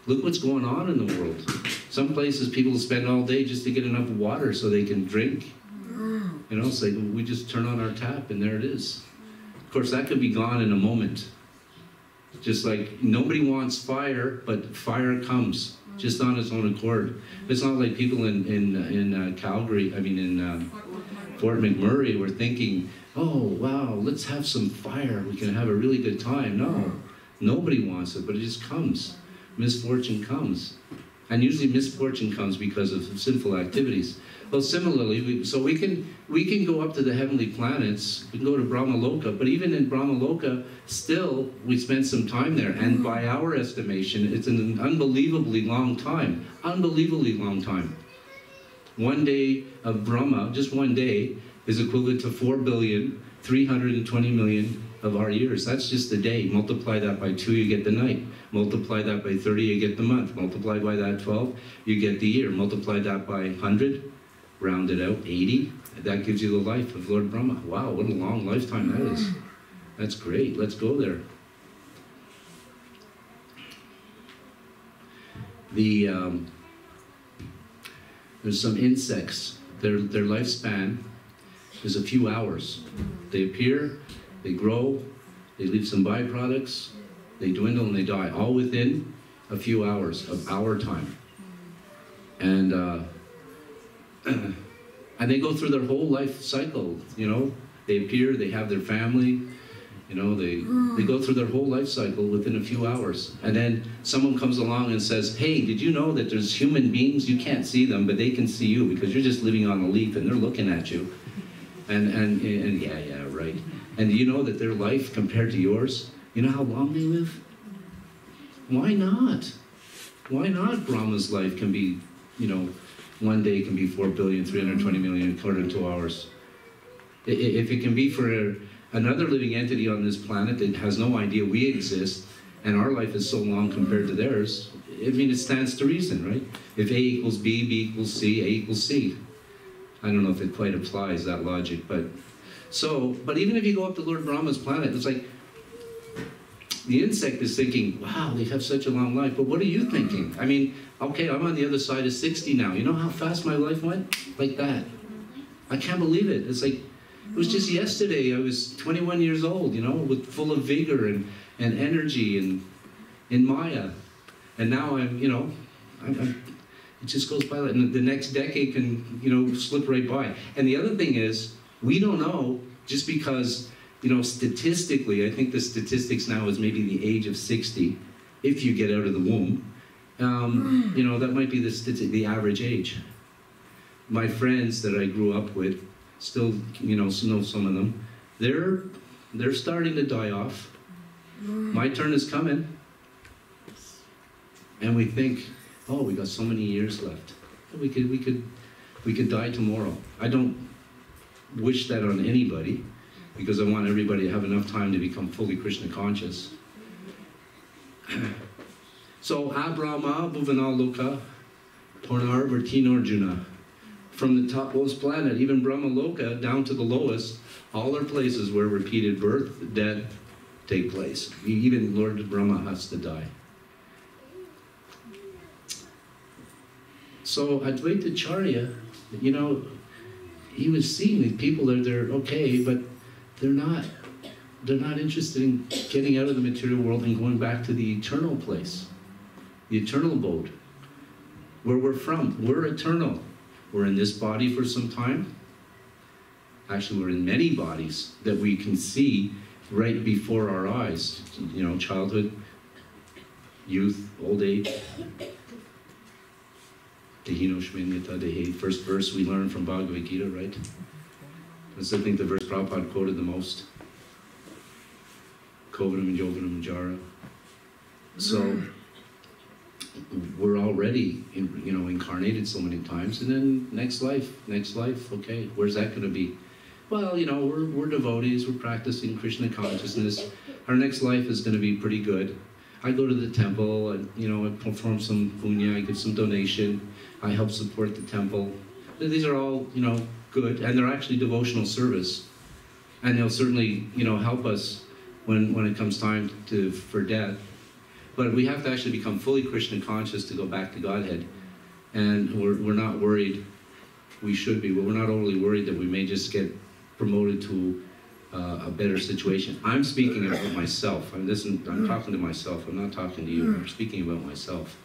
look what's going on in the world. Some places people spend all day just to get enough water so they can drink. You know, it's like we just turn on our tap and there it is. Of course, that could be gone in a moment. Just like nobody wants fire, but fire comes just on its own accord. It's not like people in Calgary, I mean in Fort McMurray were thinking, oh wow, let's have some fire, we can have a really good time. No, nobody wants it, but it just comes. Misfortune comes. And usually misfortune comes because of sinful activities. Well, similarly, we can go up to the heavenly planets, we can go to Brahmaloka, but even in Brahmaloka, still we spend some time there. And by our estimation, it's an unbelievably long time. Unbelievably long time. One day of Brahma, just one day, is equivalent to 4,320,000,000 of our years. That's just the day. Multiply that by 2, you get the night. Multiply that by 30, you get the month. Multiply by that 12, you get the year. Multiply that by 100, round it out, 80. That gives you the life of Lord Brahma. Wow, what a long lifetime that is. That's great. Let's go there. There's some insects. Their lifespan is a few hours. They appear, they grow, they leave some byproducts, they dwindle and they die, all within a few hours of our time. And and they go through their whole life cycle, you know. They appear, they have their family, you know, they go through their whole life cycle within a few hours. And then someone comes along and says, hey, did you know that there's human beings, you can't see them, but they can see you because you're just living on a leaf and they're looking at you. And yeah, right. And do you know that their life compared to yours, you know how long they live? Why not? Why not Brahma's life can be, you know, one day can be 4,320,000,000 according to ours. If it can be for another living entity on this planet that has no idea we exist, and our life is so long compared to theirs, I mean, it stands to reason, right? If A equals B, B equals C, A equals C. I don't know if it quite applies, that logic, but even if you go up to Lord Brahma's planet, it's like, the insect is thinking, wow, they have such a long life, but what are you thinking? I mean, okay, I'm on the other side of 60 now. You know how fast my life went? Like that. I can't believe it. It's like, it was just yesterday, I was 21 years old, you know, full of vigor and energy and in Maya. And now I'm, you know, it just goes by, and the next decade can, you know, slip right by. And the other thing is, we don't know, just because, you know, statistically, I think the statistics now is maybe the age of 60, if you get out of the womb. You know, that might be the average age. My friends that I grew up with, still, you know some of them, they're starting to die off. My turn is coming. And we think, oh, we got so many years left. We could die tomorrow. I don't wish that on anybody, because I want everybody to have enough time to become fully Krishna conscious. So, Abrahma Bhuvanaloka Pornar Vartinorjuna. From the topmost planet, even Brahmaloka, down to the lowest, all are places where repeated birth, death take place. Even Lord Brahma has to die. So, Advaita Acharya, you know, he was seeing these people, they're okay, but they're not interested in getting out of the material world and going back to the eternal place, the eternal abode, where we're from. We're eternal. We're in this body for some time. Actually, we're in many bodies that we can see right before our eyes. You know, childhood, youth, old age. Dehino Shminyata Dehe. First verse we learned from Bhagavad Gita, right? That's, I think, the verse Prabhupada quoted the most. Kovinam and Yoganam and Jara. So, we're already, you know, incarnated so many times, and then next life, okay, where's that going to be? Well, you know, we're devotees, we're practicing Krishna consciousness. Our next life is going to be pretty good. I go to the temple, and, you know, I perform some punya, I give some donation, I help support the temple. These are all, you know, good, and they're actually devotional service. And they'll certainly, you know, help us when it comes time for death. But we have to actually become fully Krishna conscious to go back to Godhead. And we're not worried, we should be, but we're not overly worried that we may just get promoted to a better situation. I'm speaking about myself. I'm talking to myself. I'm not talking to you. I'm speaking about myself.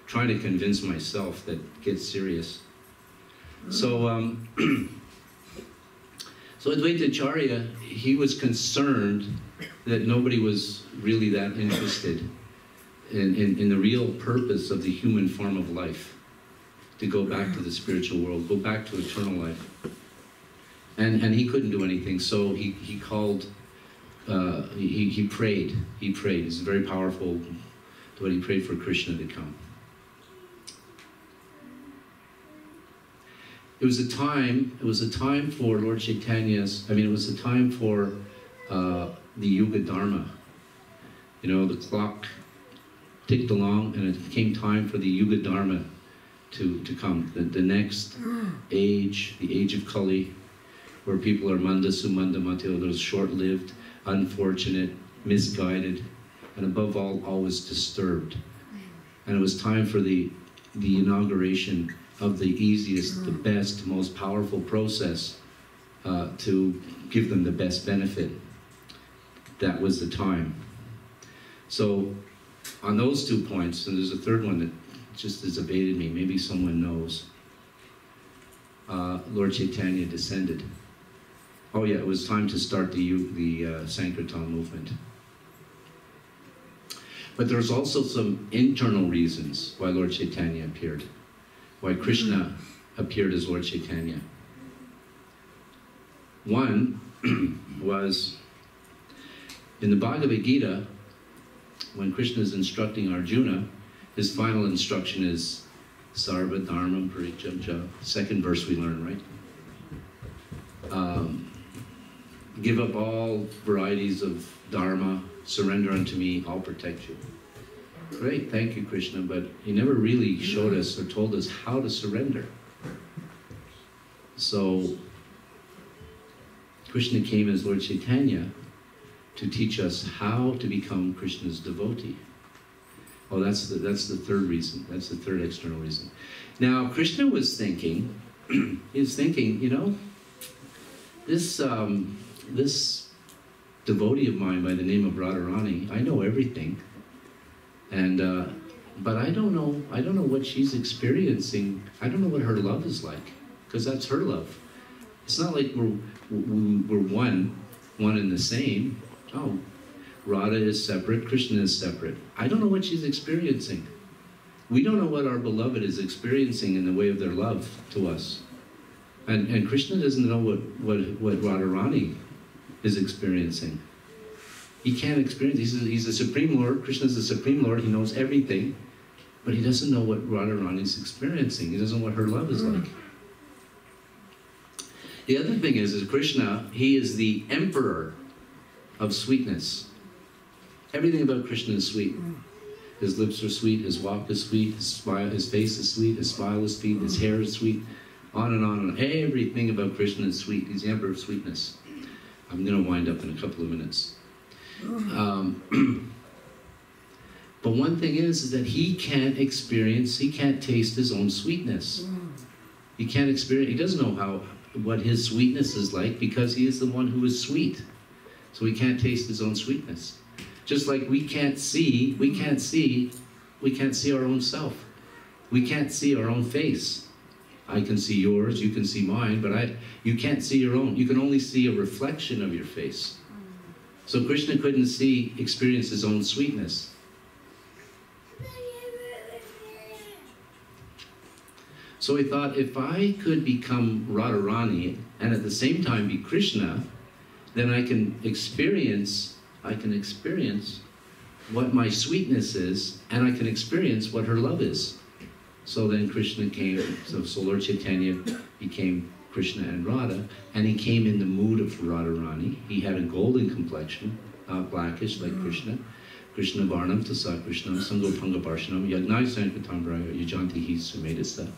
Trying to convince myself that it gets serious. So, so Advaita Acharya, he was concerned that nobody was really that interested in the real purpose of the human form of life, to go back to the spiritual world, go back to eternal life. And he couldn't do anything, so he called, he prayed. He prayed. It's very powerful, but he prayed for Krishna to come. It was a time for Lord Chaitanya's, it was a time for the Yuga Dharma. You know, the clock ticked along and it came time for the Yuga Dharma to come. The next age, the age of Kali, where people are manda sumanda mateo, those short-lived, unfortunate, misguided, and above all, always disturbed. And it was time for the inauguration of the easiest, the best, most powerful process to give them the best benefit. That was the time. So on those 2 points, and there's a third one that just has evaded me, maybe someone knows, Lord Chaitanya descended. Oh yeah, it was time to start the Sankirtan movement. But there's also some internal reasons why Lord Chaitanya appeared, why Krishna appeared as Lord Chaitanya. One was in the Bhagavad Gita, when Krishna is instructing Arjuna, his final instruction is Sarva Dharma Parityajya. Second verse we learn, right? Give up all varieties of dharma, surrender unto me, I'll protect you. Great, thank you, Krishna, but he never really showed us or told us how to surrender. So Krishna came as Lord Chaitanya to teach us how to become Krishna's devotee. Oh, that's the third reason. That's the third external reason. Now, Krishna was thinking, you know, this devotee of mine by the name of Radharani, I know everything, and but I don't know what she's experiencing. I don't know what her love is like, because that's her love. It's not like we're one and the same. Oh, Radha is separate, Krishna is separate. I don't know what she's experiencing. We don't know what our beloved is experiencing in the way of their love to us. And Krishna doesn't know what Radharani is experiencing. He can't experience, he's the Supreme Lord, Krishna's the Supreme Lord, he knows everything, but he doesn't know what Radharani is experiencing. He doesn't know what her love is like. The other thing is Krishna, he is the emperor of sweetness. Everything about Krishna is sweet. His lips are sweet, his walk is sweet, his smile, his face is sweet, his smile is sweet, his hair is sweet, on and on and on. Everything about Krishna is sweet. He's the emperor of sweetness. I'm going to wind up in a couple of minutes. But one thing is that he can't taste his own sweetness. He can't experience, he doesn't know what his sweetness is like, because he is the one who is sweet. So he can't taste his own sweetness. Just like we can't see our own self. We can't see our own face. I can see yours, you can see mine, but you can't see your own. You can only see a reflection of your face. So Krishna couldn't experience his own sweetness. So he thought, if I could become Radharani and at the same time be Krishna, then I can experience what my sweetness is, and I can experience what her love is. So then Krishna came, so Lord Chaitanya became Krishna and Radha, and he came in the mood of Radharani. He had a golden complexion, not blackish like Krishna. Krishna Varnam Tasa Krishnam Sango Panga Parshanam Yagnai Sankritambraya Yujanti Hi Sumedasa.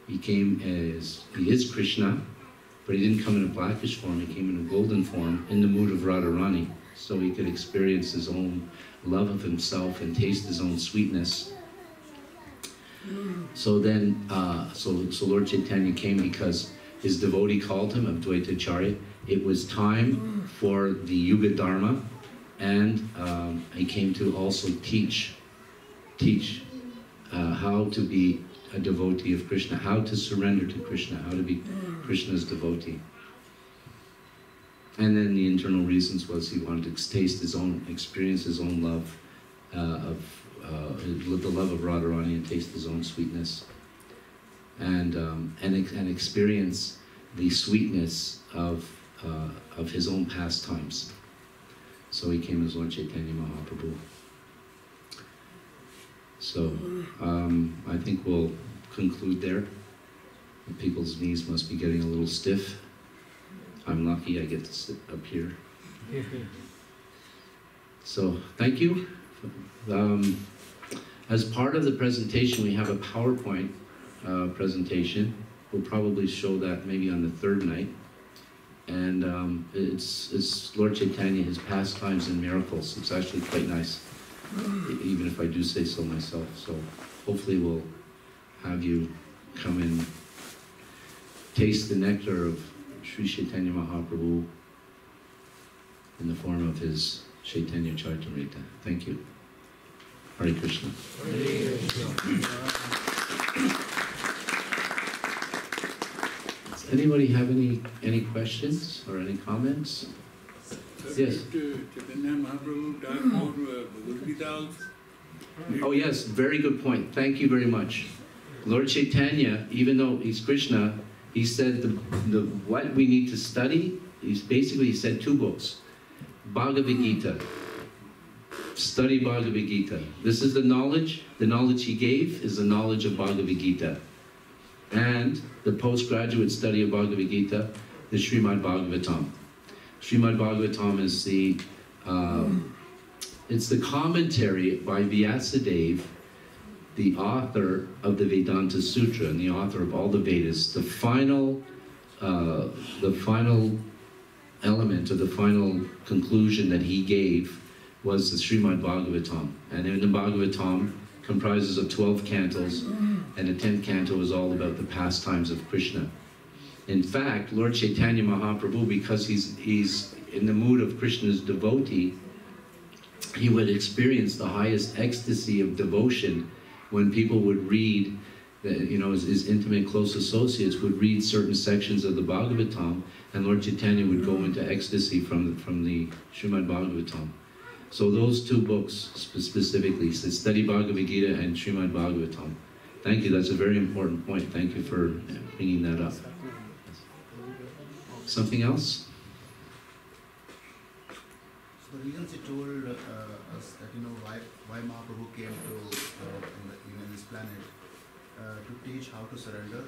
He came as, he is Krishna, but he didn't come in a blackish form, he came in a golden form, in the mood of Radharani, so he could experience his own love of himself and taste his own sweetness. So then, so Lord Chaitanya came because his devotee called him, Advaita Acharya. It was time for the Yuga Dharma, and he came to also teach how to be a devotee of Krishna, how to surrender to Krishna, how to be Krishna's devotee. And then the internal reasons was he wanted to taste his own, experience his own love the love of Radharani and taste his own sweetness, and experience the sweetness of his own pastimes. So he came as Lord Chaitanya Mahaprabhu. So I think we'll conclude there. People's knees must be getting a little stiff. I'm lucky I get to sit up here. So thank you. As part of the presentation, we have a PowerPoint presentation. We'll probably show that maybe on the third night. And it's Lord Chaitanya, his pastimes and miracles. It's actually quite nice, even if I do say so myself. So hopefully we'll have you come and taste the nectar of Sri Chaitanya Mahaprabhu in the form of his Chaitanya Charitamrita. Thank you. Hare Krishna. Hare Krishna. Does anybody have any questions or any comments? Yes. Oh yes, very good point. Thank you very much. Lord Chaitanya, even though he's Krishna, he said what we need to study. He said two books. Bhagavad Gita. Study Bhagavad Gita. This is the knowledge. The knowledge he gave is the knowledge of Bhagavad Gita. And the postgraduate study of Bhagavad Gita, the Srimad Bhagavatam. Srimad Bhagavatam is it's the commentary by Vyasadeva, the author of the Vedanta Sutra and the author of all the Vedas. The final element or the final conclusion that he gave was the Srimad Bhagavatam. And in the Bhagavatam comprises of 12 cantos, and the 10th canto is all about the pastimes of Krishna. In fact, Lord Chaitanya Mahaprabhu, because he's in the mood of Krishna's devotee, he would experience the highest ecstasy of devotion when people would read, his intimate close associates would read certain sections of the Bhagavatam, and Lord Chaitanya would go into ecstasy from the Srimad Bhagavatam. So those two books specifically, so Study Bhagavad Gita and Srimad Bhagavatam. Thank you, that's a very important point. Thank you for bringing that up. Something else? So the reasons he told us that, why Mahaprabhu came to in this planet, to teach how to surrender.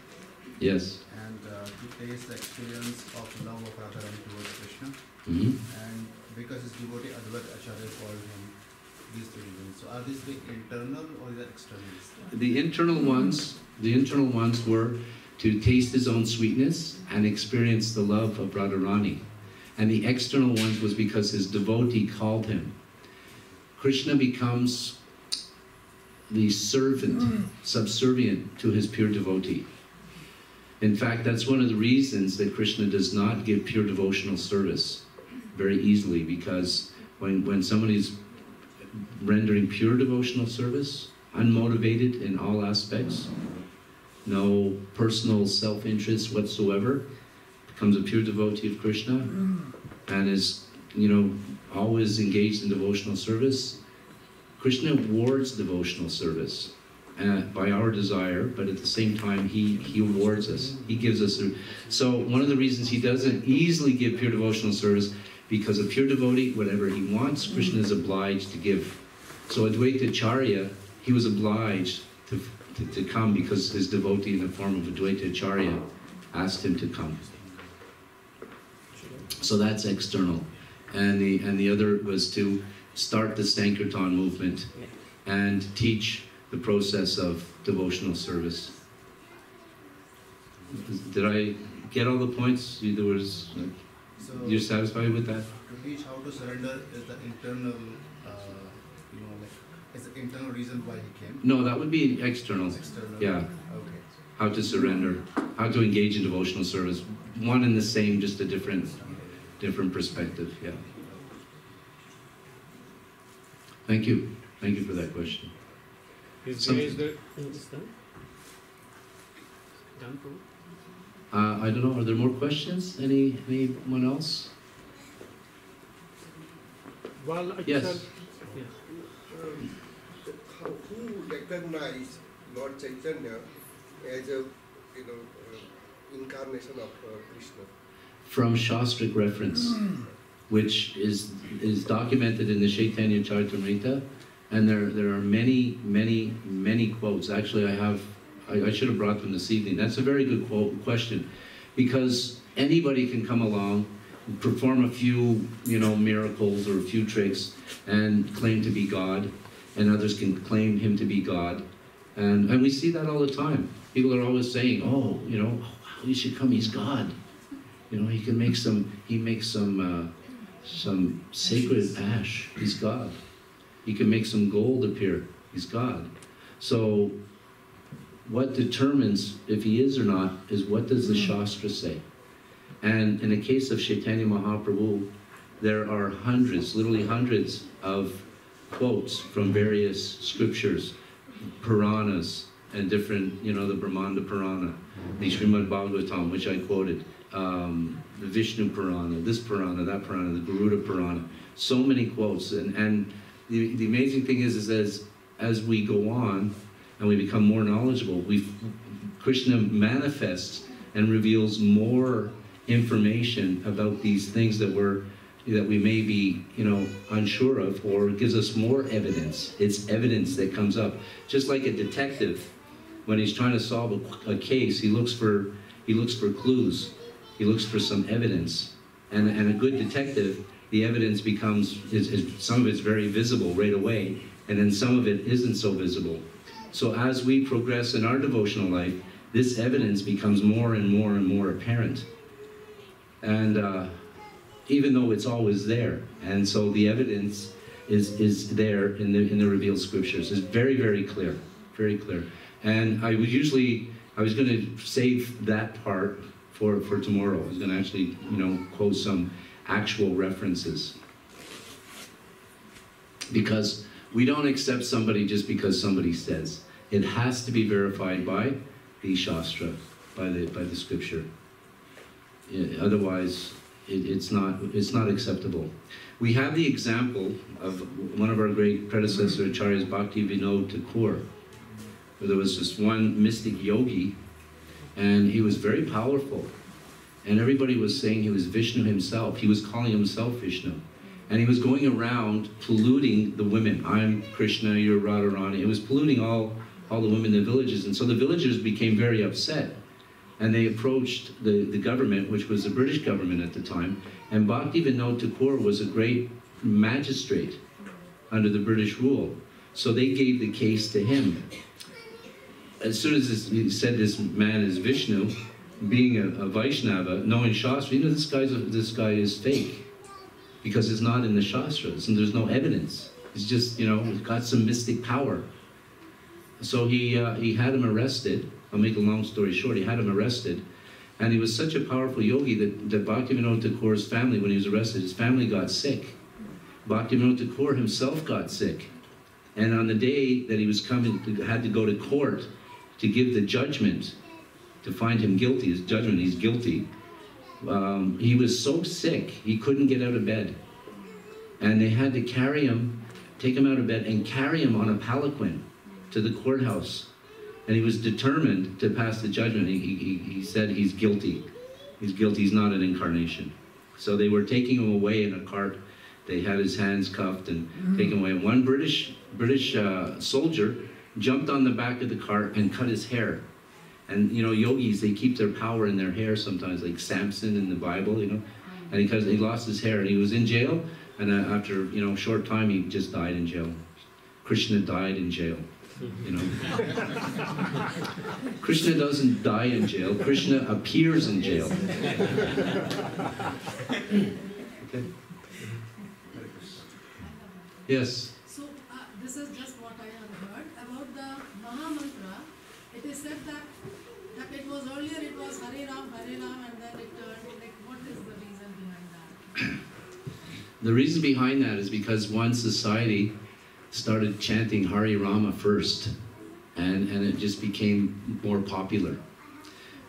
Yes. And to taste the experience of love of Radharani towards Krishna. And because his devotee Advaita Acharya called him these three reasons. So are these the internal or the external? The internal ones were to taste his own sweetness and experience the love of Radharani. And the external ones was because his devotee called him. Krishna becomes the servant, subservient to his pure devotee. In fact, that's one of the reasons that Krishna does not give pure devotional service very easily, because when somebody's rendering pure devotional service, unmotivated in all aspects, no personal self-interest whatsoever, becomes a pure devotee of Krishna, and is, always engaged in devotional service, Krishna awards devotional service by our desire, but at the same time, he awards us. He gives us. So one of the reasons he doesn't easily give pure devotional service, because a pure devotee, whatever he wants, Krishna is obliged to give. So Advaita Acharya, he was obliged to come because his devotee in the form of Advaita Acharya asked him to come. So that's external. And the other was to start the Sankirtan movement and teach the process of devotional service. Did I get all the points? There was, So, you're satisfied with that? to teach how to surrender is the internal, is the internal reason why he came. No, that would be external. External. Yeah. Okay. How to surrender, how to engage in devotional service. One and the same, just a different perspective, yeah. Thank you. Thank you for that question. Is Something- the done for? I don't know, are there more questions? Anyone else? Well, Yes. Who recognize Lord Chaitanya as a incarnation of Krishna? From Shastric reference, which is documented in the Chaitanya Charitamrita, and there are many quotes. Actually, I should have brought them this evening. That's a very good question, because anybody can come along, perform a few miracles or a few tricks, and claim to be God, and others can claim him to be God, and we see that all the time. People are always saying, "Oh, you should come. He's God. He can make some sacred ash. He's God. He can make some gold appear. He's God." So what determines if he is or not is what does the Shastra say. And in the case of Chaitanya Mahaprabhu, there are hundreds, literally hundreds of quotes from various scriptures, Puranas, and different, the Brahmanda Purana, the Srimad Bhagavatam, which I quoted, the Vishnu Purana, this Purana, that Purana, the Garuda Purana, so many quotes. And the amazing thing is as we go on and we become more knowledgeable, Krishna manifests and reveals more information about these things that we may be, unsure of, or gives us more evidence. It's evidence that comes up. Just like a detective, when he's trying to solve a case, he looks for clues. He looks for some evidence. And a good detective, the evidence becomes, some of it's very visible right away, and then some of it isn't so visible. So as we progress in our devotional life, this evidence becomes more and more and more apparent. And even though it's always there, and so the evidence is there in the revealed scriptures. It's very, very clear, very clear. And I was going to save that part for tomorrow. I was going to actually, quote some actual references, because we don't accept somebody just because somebody says. It has to be verified by the Shastra, by the scripture. Otherwise, it's not acceptable. We have the example of one of our great predecessors, Acharyas Bhakti Vinod Thakur, where there was this one mystic yogi, and he was very powerful. And everybody was saying he was Vishnu himself. He was calling himself Vishnu. And he was going around polluting the women. I'm Krishna, you're Radharani. It was polluting all the women in the villages. And so the villagers became very upset. And they approached the government, which was the British government at the time. And Bhakti Vinod Thakur was a great magistrate under the British rule. So they gave the case to him. As soon as he said this man is Vishnu, being a Vaishnava, knowing Shastra, this guy is fake, because it's not in the Shastras, and there's no evidence. He's just, got some mystic power. So he had him arrested. I'll make a long story short. He had him arrested, and he was such a powerful yogi that Bhakti Vinod Thakur's family, when he was arrested, his family got sick. Bhakti Vinod Thakur himself got sick, and on the day that he was had to go to court to give the judgment, to find him guilty, his judgment, he's guilty. He was so sick, he couldn't get out of bed. And they had to carry him, take him out of bed, and carry him on a palanquin to the courthouse. And he was determined to pass the judgment. He said he's guilty. He's guilty, he's not an incarnation. So they were taking him away in a cart. They had his hands cuffed and taken away. One British soldier jumped on the back of the cart and cut his hair. And yogis, they keep their power in their hair sometimes, like Samson in the Bible, And he lost his hair, and he was in jail. And after, you know, a short time, he just died in jail. Krishna died in jail, you know. Krishna doesn't die in jail. Krishna appears in jail. Okay. Yes. So this is just what I have heard about the Maha Mantra. It is said that it was earlier it was Hare Ram, and then it turned. Like, what is the reason behind that? The reason behind that is because one society started chanting Hare Rama first, and it just became more popular.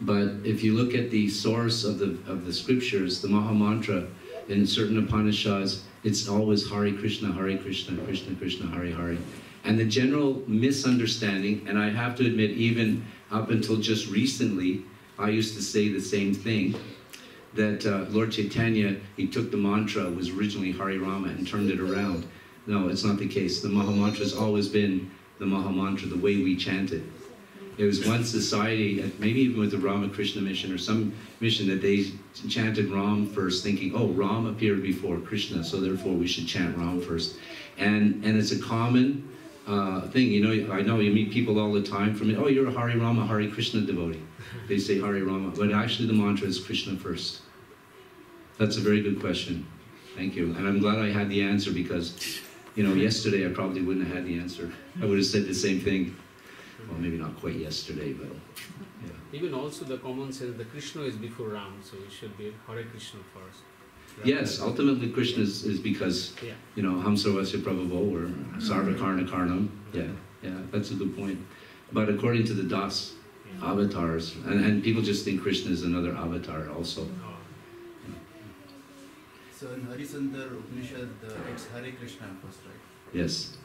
But if you look at the source of the scriptures, the Maha Mantra in certain Upanishads, it's always Hare Krishna, Krishna Krishna, Hare Hare. And the general misunderstanding, and I have to admit, even up until just recently, I used to say the same thing, that Lord Chaitanya, he took the mantra, was originally Hare Rama, and turned it around. No, it's not the case. The Maha Mantra has always been the Maha Mantra, the way we chant it. It was one society, maybe even with the Ramakrishna mission or some mission, that they chanted Ram first, thinking, oh, Ram appeared before Krishna, so therefore we should chant Ram first. And it's a common thing. You know, I know you meet people all the time from, oh, you're a Hare Rama, Hare Krishna devotee. They say Hare Rama, but actually the mantra is Krishna first. That's a very good question. Thank you. And I'm glad I had the answer, because, you know, yesterday I probably wouldn't have had the answer. I would have said the same thing. Well, maybe not quite yesterday, but yeah. Even also the common sense, the Krishna is before Ram, so it should be Hare Krishna first. Yes, ultimately Krishna is because, yeah, you know, Hamsarvasya Prabhavo or Sarvakarna Karnam. Yeah, that's a good point. But according to the Das avatars, and people just think Krishna is another avatar also. So in Harisandar Upanishad, it's Hare Krishna first, right? Yes.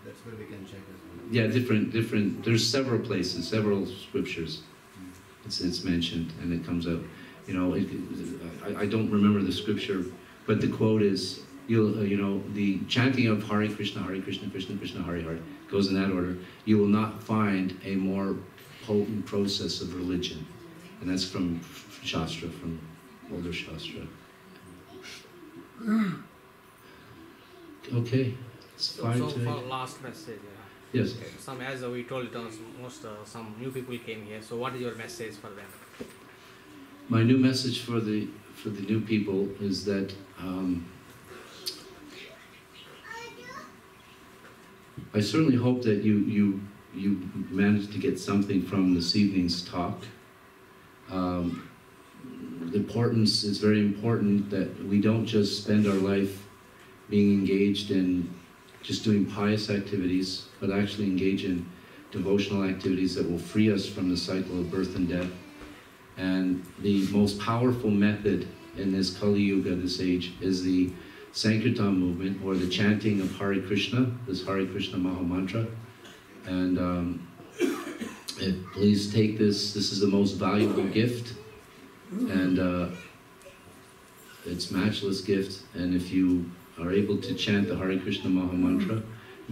That's where we can check as well. Yeah, different. There's several places, several scriptures. It's mentioned, and it comes out. You know, I don't remember the scripture, but the quote is, you know, the chanting of Hare Krishna, Krishna Krishna, Hare Hare goes in that order. You will not find a more potent process of religion, and that's from Shastra, from older Shastra. Okay. So for last message, yes. Okay. Some, as we told it, some new people came here. So what is your message for them? My new message for the new people is that I certainly hope that you managed to get something from this evening's talk. The importance is very important that we don't just spend our life being engaged in just doing pious activities, but actually engage in devotional activities that will free us from the cycle of birth and death. And the most powerful method in this Kali Yuga, this age, is the Sankirtan movement, or the chanting of Hare Krishna, this Hare Krishna Maha Mantra. And please take this. This is the most valuable gift, and it's matchless gift. And if you are able to chant the Hare Krishna Maha Mantra,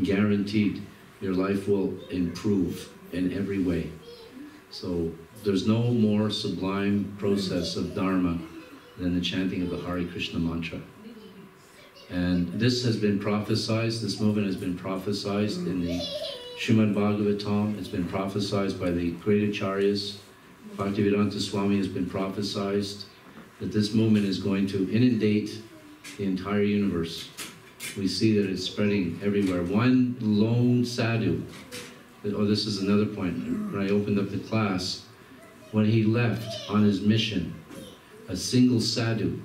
guaranteed your life will improve in every way. So there's no more sublime process of Dharma than the chanting of the Hare Krishna mantra. And this has been prophesized, this movement has been prophesized in the Srimad Bhagavatam, it's been prophesized by the great acharyas. Bhaktivedanta Swami has been prophesized that this movement is going to inundate the entire universe. We see that it's spreading everywhere. One lone sadhu, oh, this is another point, when I opened up the class, when he left on his mission, a single sadhu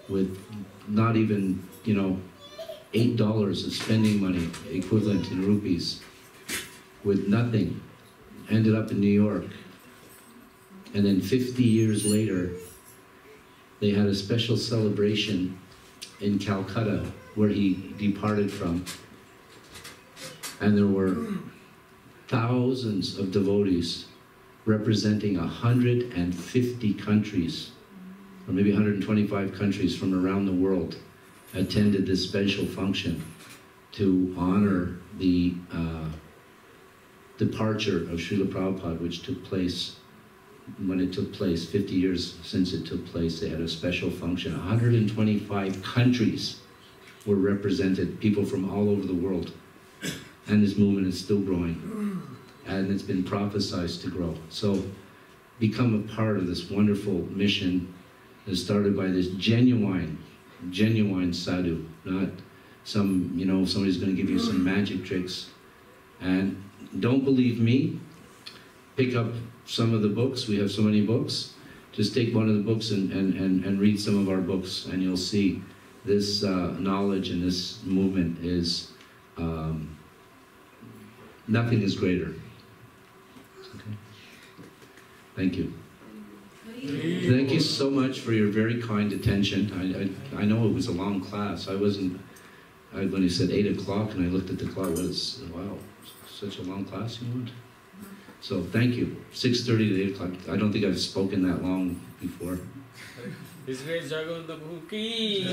with not even, you know, $8 of spending money, equivalent in rupees, with nothing, ended up in New York. And then 50 years later, they had a special celebration in Calcutta, where he departed from. And there were thousands of devotees representing 150 countries, or maybe 125 countries from around the world, attended this special function to honor the departure of Srila Prabhupada, which took place, when it took place, 50 years since it took place. They had a special function, 125 countries were represented, people from all over the world. And this movement is still growing. And it's been prophesied to grow. So become a part of this wonderful mission that started by this genuine sadhu, not some, somebody's going to give you some magic tricks. And don't believe me, pick up some of the books. We have so many books. Just take one of the books and read some of our books, and you'll see this knowledge and this movement is, nothing is greater. Okay. Thank you. Thank you so much for your very kind attention. I know it was a long class. When he said 8 o'clock and I looked at the clock, wow, such a long class you want? So thank you. 6:30 to 8 o'clock. I don't think I've spoken that long before. His great Jagannath Prabhu ki.